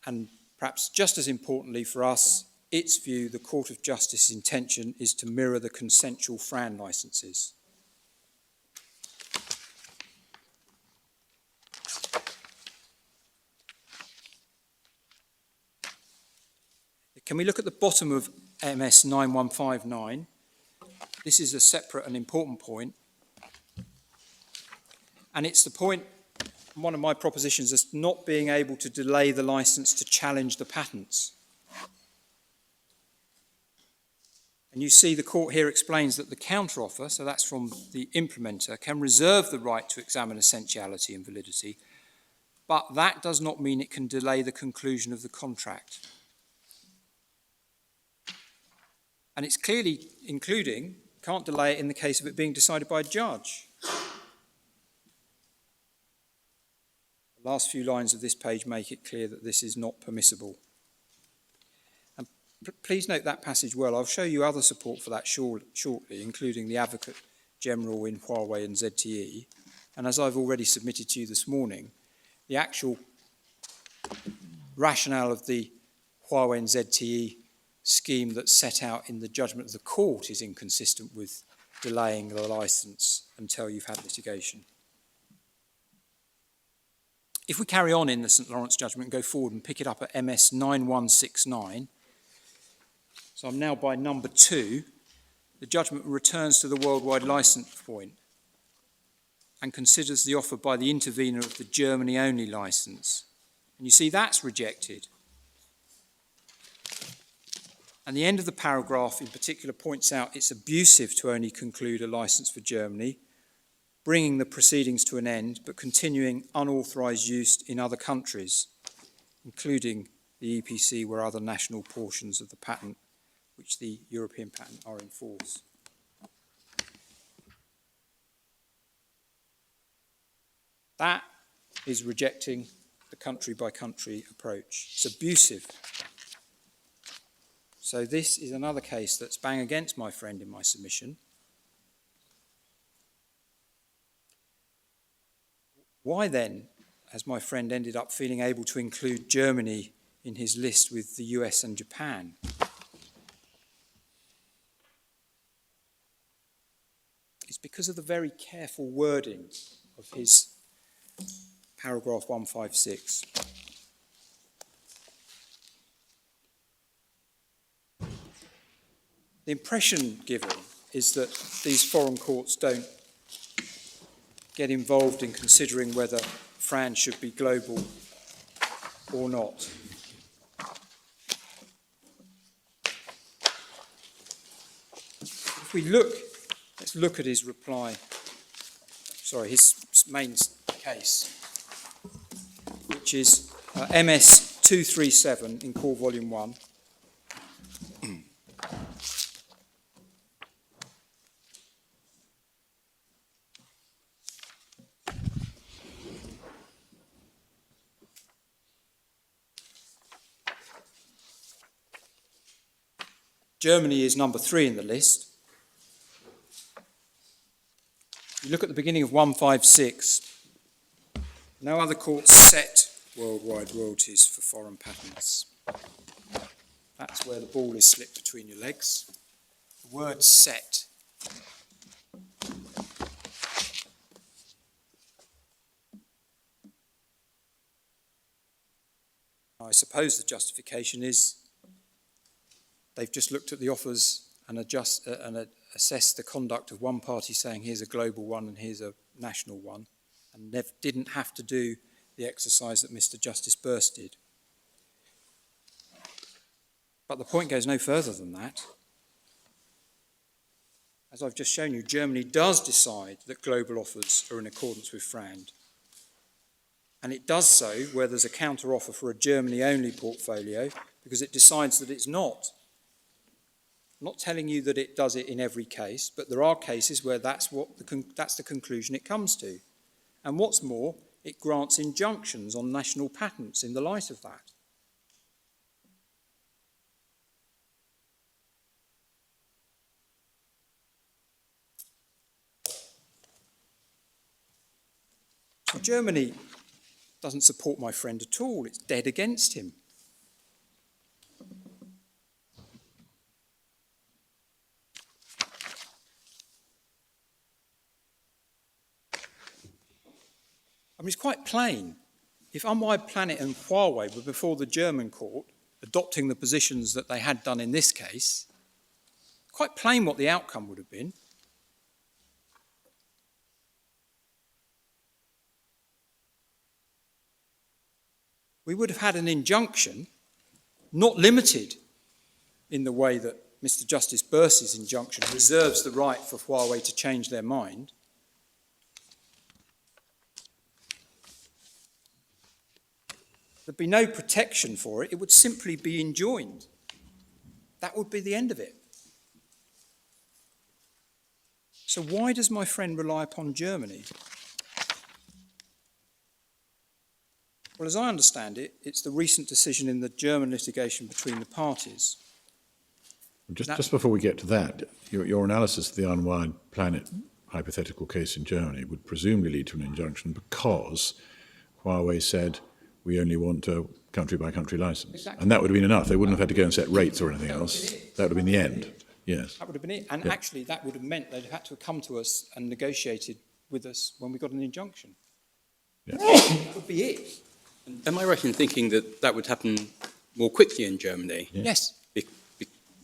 and perhaps just as importantly for us, its view, the Court of Justice's intention is to mirror the consensual FRAND licenses. Can we look at the bottom of MS 9159? This is a separate and important point. And it's the point, one of my propositions, as not being able to delay the license to challenge the patents. And you see the court here explains that the counteroffer, so that's from the implementer, can reserve the right to examine essentiality and validity, but that does not mean it can delay the conclusion of the contract. And it's clearly including, can't delay it in the case of it being decided by a judge. The last few lines of this page make it clear that this is not permissible. And please note that passage well. I'll show you other support for that shortly, including the Advocate General in Huawei and ZTE. And as I've already submitted to you this morning, the actual rationale of the Huawei and ZTE scheme that's set out in the judgment of the court is inconsistent with delaying the licence until you've had litigation. If we carry on in the St Lawrence judgment and go forward and pick it up at MS 9169, so I'm now by number 2, the judgment returns to the worldwide licence point and considers the offer by the intervener of the Germany-only licence. And you see that's rejected. And the end of the paragraph in particular points out it's abusive to only conclude a licence for Germany, bringing the proceedings to an end, but continuing unauthorised use in other countries, including the EPC where other national portions of the patent, which the European patent, are in force. That is rejecting the country-by-country approach. It's abusive. So this is another case that's bang against my friend in my submission. Why then has my friend ended up feeling able to include Germany in his list with the US and Japan? It's because of the very careful wording of his paragraph 156. The impression given is that these foreign courts don't get involved in considering whether France should be global or not. If we look, let's look at his reply, his main case, which is MS 237 in Core Volume 1. Germany is number 3 in the list. You look at the beginning of 156. No other courts set worldwide royalties for foreign patents. That's where the ball is slipped between your legs. The word set. I suppose the justification is they've just looked at the offers and assessed the conduct of one party saying here's a global one and here's a national one, and didn't have to do the exercise that Mr. Justice Burst did. But the point goes no further than that. As I've just shown you, Germany does decide that global offers are in accordance with FRAND. And it does so where there's a counter-offer for a Germany-only portfolio because it decides that it's not. I'm not telling you that it does it in every case, but there are cases where that's the conclusion it comes to. And what's more, it grants injunctions on national patents in the light of that. Germany doesn't support my friend at all. It's dead against him. I mean, it's quite plain. If Unwired Planet and Huawei were before the German court, adopting the positions that they had done in this case, quite plain what the outcome would have been. We would have had an injunction, not limited in the way that Mr. Justice Bursey's injunction reserves the right for Huawei to change their mind. There'd be no protection for it. It would simply be enjoined. That would be the end of it. So why does my friend rely upon Germany? Well, as I understand it, it's the recent decision in the German litigation between the parties. Just before we get to that, your analysis of the Unwired Planet hypothetical case in Germany would presumably lead to an injunction because Huawei said, we only want a country-by-country license. Exactly. And that would have been enough. They wouldn't have had to go and set rates or anything else. That would have been the end. Yes. That would have been it. And actually, that would have meant they'd have had to have come to us and negotiated with us when we got an injunction. Yeah. That would be it. Am I right in thinking that that would happen more quickly in Germany? Yeah. Yes.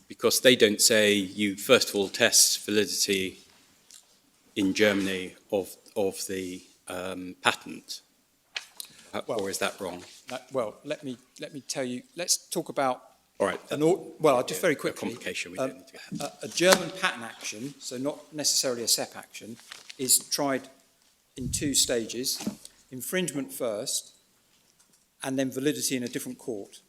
Because they don't say you first of all test validity in Germany of the patent, or is that wrong? Well, let me tell you. Let's talk about. All right. Well, just very quickly. A complication we don't need to get. A German patent action, so not necessarily a SEP action, is tried in two stages: infringement first, and then validity in a different court.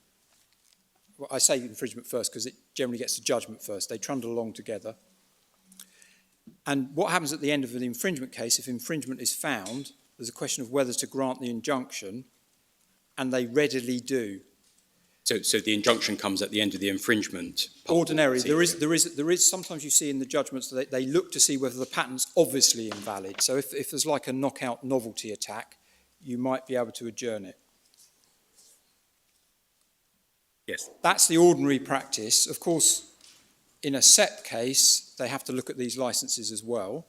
Well, I say infringement first because it generally gets to judgment first. They trundle along together. And what happens at the end of an infringement case, if infringement is found, there's a question of whether to grant the injunction, and they readily do. So the injunction comes at the end of the infringement. Ordinarily, there is sometimes you see in the judgments that they look to see whether the patent's obviously invalid. So if there's like a knockout novelty attack, you might be able to adjourn it. Yes. That's the ordinary practice. Of course, in a SEP case, they have to look at these licenses as well.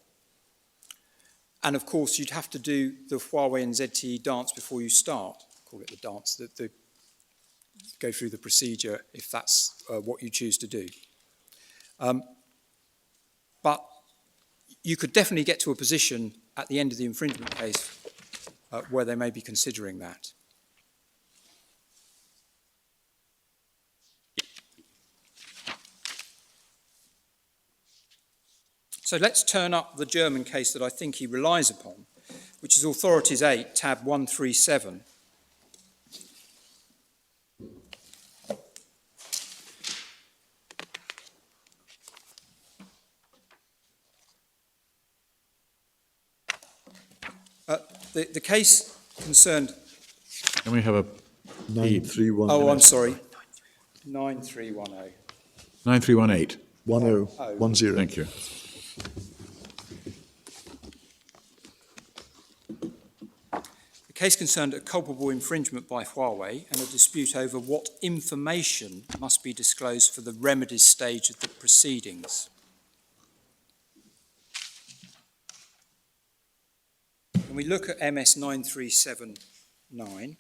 And of course, you'd have to do the Huawei and ZTE dance before you start. Call it the dance, go through the procedure if that's what you choose to do. But you could definitely get to a position at the end of the infringement case where they may be considering that. So let's turn up the German case that I think he relies upon, which is Authorities 8, tab 137. The case concerned... Can we have a 9310. Oh, I'm sorry. 9310. 9318? 1010. Thank you. The case concerned a culpable infringement by Huawei and a dispute over what information must be disclosed for the remedies stage of the proceedings. When we look at MS 9379,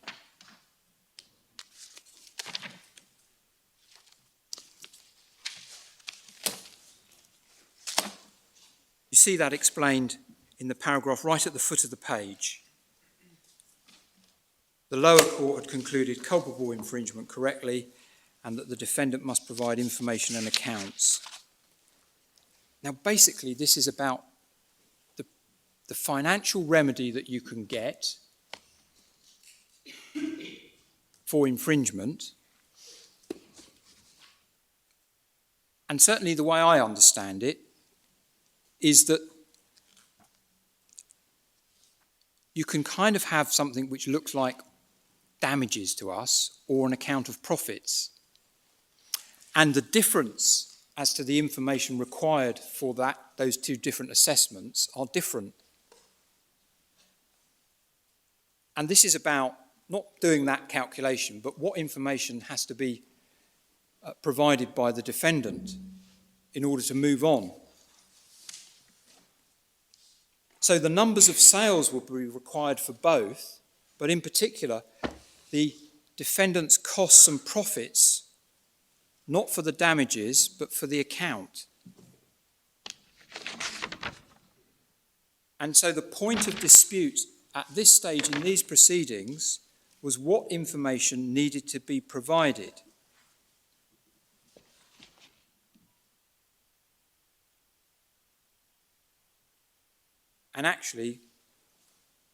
you see that explained in the paragraph right at the foot of the page. The lower court had concluded culpable infringement correctly and that the defendant must provide information and accounts. Now, basically, this is about the financial remedy that you can get for infringement. And certainly the way I understand it is that you can kind of have something which looks like damages to us or an account of profits. And the difference as to the information required for those two different assessments are different. And this is about not doing that calculation, but what information has to be provided by the defendant in order to move on. So the numbers of sales will be required for both, but in particular, the defendant's costs and profits, not for the damages, but for the account. And so the point of dispute at this stage in these proceedings was what information needed to be provided. And actually,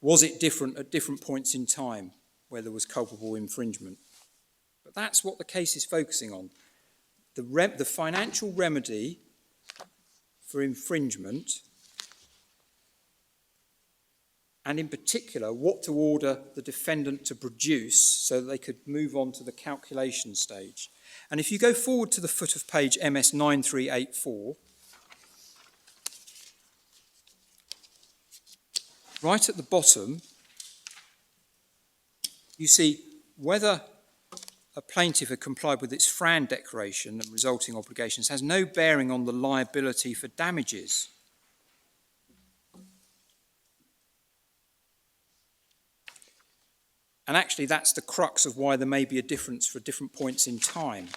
was it different at different points in time where there was culpable infringement? But that's what the case is focusing on. The financial remedy for infringement, and in particular, what to order the defendant to produce so that they could move on to the calculation stage. And if you go forward to the foot of page MS 9384, right at the bottom, you see whether a plaintiff had complied with its FRAN declaration and resulting obligations has no bearing on the liability for damages. And actually, that's the crux of why there may be a difference for different points in time.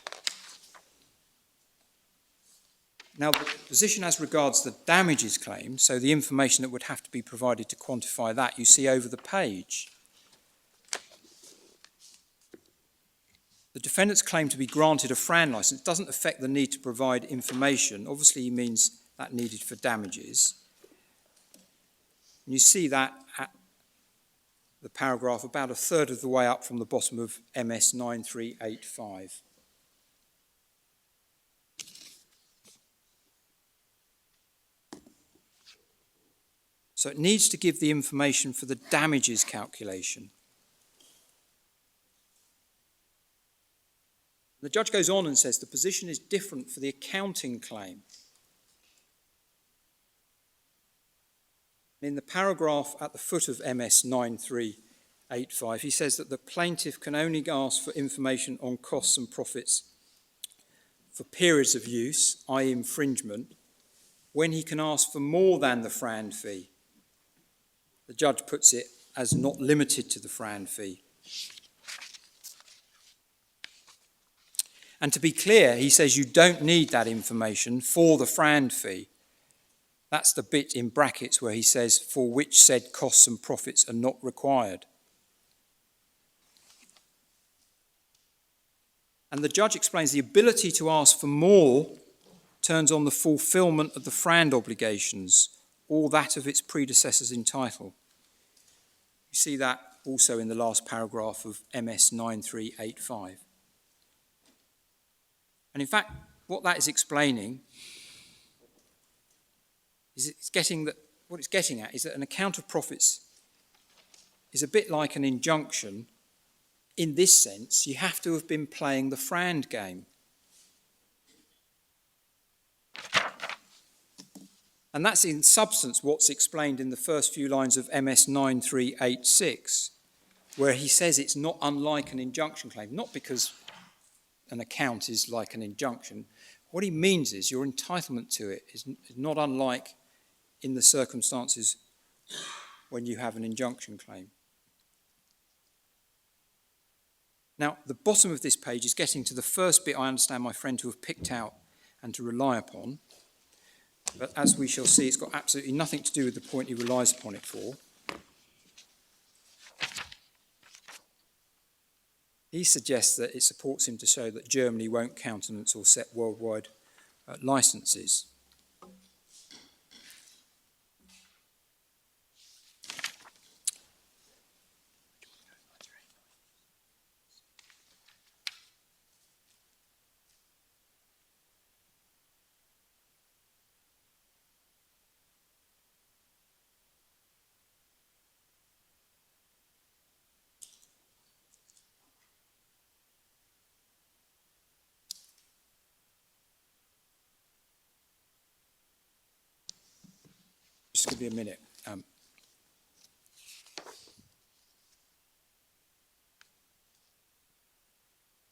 Now, the position as regards the damages claim, so the information that would have to be provided to quantify that, you see over the page. The defendant's claim to be granted a FRAN licence doesn't affect the need to provide information. Obviously, he means that needed for damages. And you see that at the paragraph about a third of the way up from the bottom of MS 9385. So it needs to give the information for the damages calculation. The judge goes on and says the position is different for the accounting claim. In the paragraph at the foot of MS 9385, he says that the plaintiff can only ask for information on costs and profits for periods of use, i.e. infringement, when he can ask for more than the FRAN fee. The judge puts it as not limited to the FRAN fee. And to be clear, he says you don't need that information for the FRAN fee. That's the bit in brackets where he says for which said costs and profits are not required. And the judge explains the ability to ask for more turns on the fulfilment of the FRAN obligations or that of its predecessors in title. You see that also in the last paragraph of MS 9385. And in fact, what that is explaining is what it's getting at is that an account of profits is a bit like an injunction. In this sense, you have to have been playing the FRAN game. And that's in substance what's explained in the first few lines of MS 9386, where he says it's not unlike an injunction claim, not because an account is like an injunction. What he means is your entitlement to it is not unlike in the circumstances when you have an injunction claim. Now, the bottom of this page is getting to the first bit I understand my friend to have picked out and to rely upon. But as we shall see, it's got absolutely nothing to do with the point he relies upon it for. He suggests that it supports him to show that Germany won't countenance or set worldwide licenses. Just give me a minute.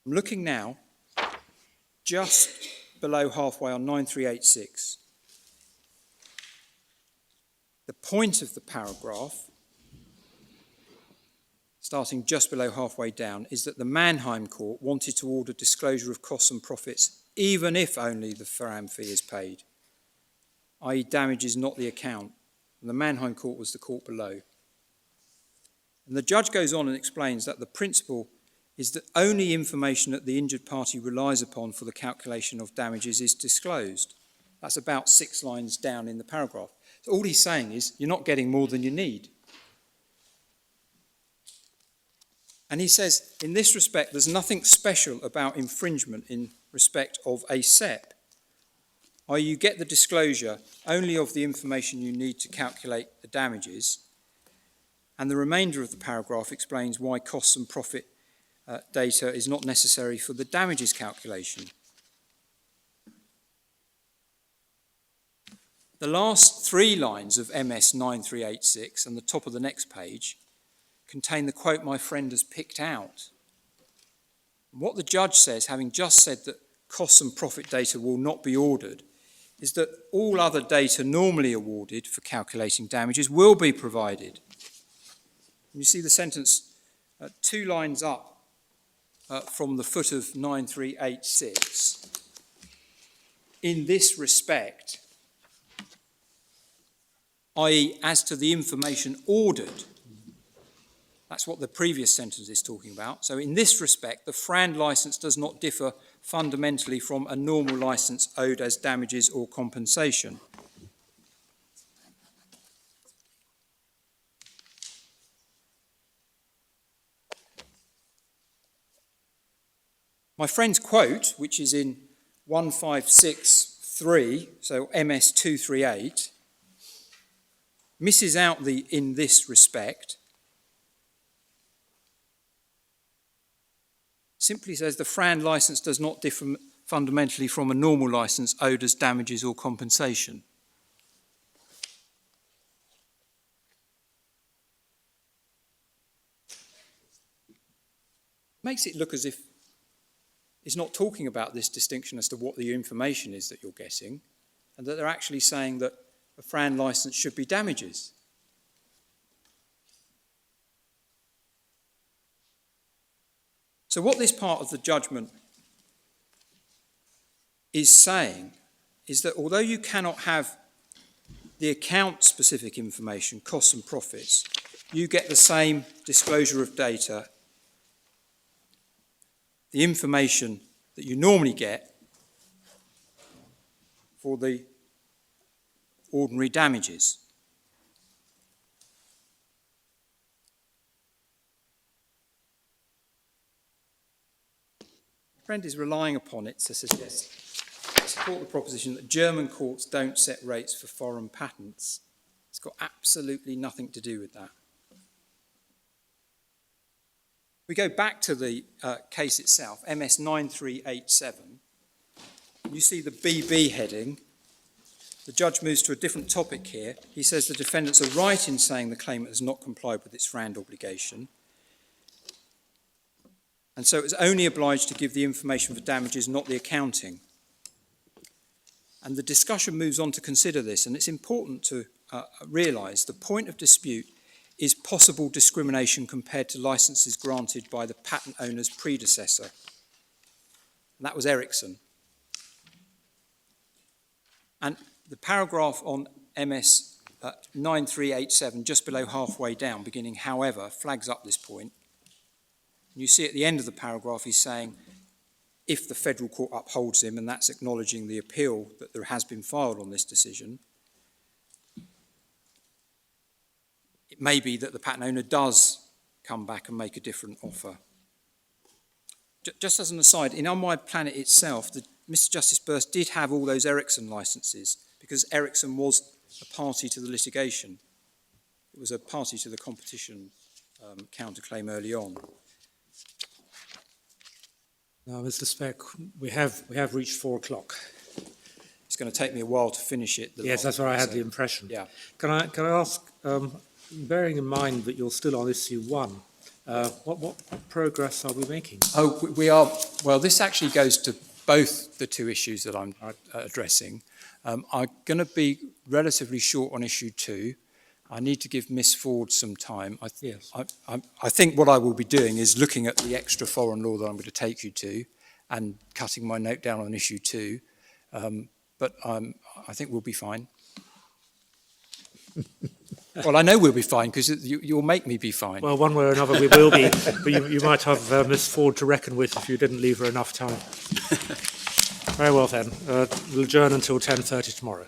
I'm looking now just below halfway on 9386. The point of the paragraph, starting just below halfway down, is that the Mannheim court wanted to order disclosure of costs and profits even if only the FRAM fee is paid, i.e. damages, not the account. And the Mannheim court was the court below. And the judge goes on and explains that the principle is that only information that the injured party relies upon for the calculation of damages is disclosed. That's about 6 lines down in the paragraph. So all he's saying is you're not getting more than you need. And he says, in this respect, there's nothing special about infringement in respect of a SEP, i.e. you get the disclosure only of the information you need to calculate the damages, and the remainder of the paragraph explains why costs and profit data is not necessary for the damages calculation. The last 3 lines of MS 9386 and the top of the next page contain the quote my friend has picked out. What the judge says, having just said that costs and profit data will not be ordered, is that all other data normally awarded for calculating damages will be provided. And you see the sentence 2 lines up from the foot of 9386. In this respect, i.e. as to the information ordered, that's what the previous sentence is talking about. So in this respect, the FRAND licence does not differ fundamentally from a normal licence owed as damages or compensation. My friend's quote, which is in 1563, so MS 238, misses out the "in this respect." Simply says the FRAND licence does not differ fundamentally from a normal licence owed as damages or compensation. Makes it look as if it's not talking about this distinction as to what the information is that you're getting, and that they're actually saying that a FRAND licence should be damages. So what this part of the judgment is saying is that although you cannot have the account-specific information, costs and profits, you get the same disclosure of data, the information that you normally get for the ordinary damages. Friend is relying upon it to support the proposition that German courts don't set rates for foreign patents. It's got absolutely nothing to do with that. We go back to the case itself, MS 9387. You see the BB heading. The judge moves to a different topic here. He says the defendants are right in saying the claimant has not complied with its FRAND obligation, and so it was only obliged to give the information for damages, not the accounting. And the discussion moves on to consider this, and it's important to realise the point of dispute is possible discrimination compared to licences granted by the patent owner's predecessor. And that was Ericsson. And the paragraph on MS 9387, just below halfway down, beginning however, flags up this point. And you see at the end of the paragraph he's saying, if the federal court upholds him, and that's acknowledging the appeal that there has been filed on this decision, it may be that the patent owner does come back and make a different offer. Just as an aside, in Unwired Planet itself, Mr. Justice Burst did have all those Ericsson licences because Ericsson was a party to the litigation. It was a party to the competition counterclaim early on. Now, Mr. Speck, we have reached 4 o'clock. It's going to take me a while to finish it. Yes, that's what I had the impression. Yeah. Can I ask, bearing in mind that you're still on issue 1, What progress are we making? Oh, we are, well, this actually goes to both the two issues that I'm addressing. I'm going to be relatively short on issue 2. I need to give Miss Ford some time. Yes. I think what I will be doing is looking at the extra foreign law that I'm going to take you to and cutting my note down on issue 2. But I think we'll be fine. Well, I know we'll be fine because you'll make me be fine. Well, one way or another we will be, but you might have Miss Ford to reckon with if you didn't leave her enough time. Very well then. We'll adjourn until 10:30 tomorrow.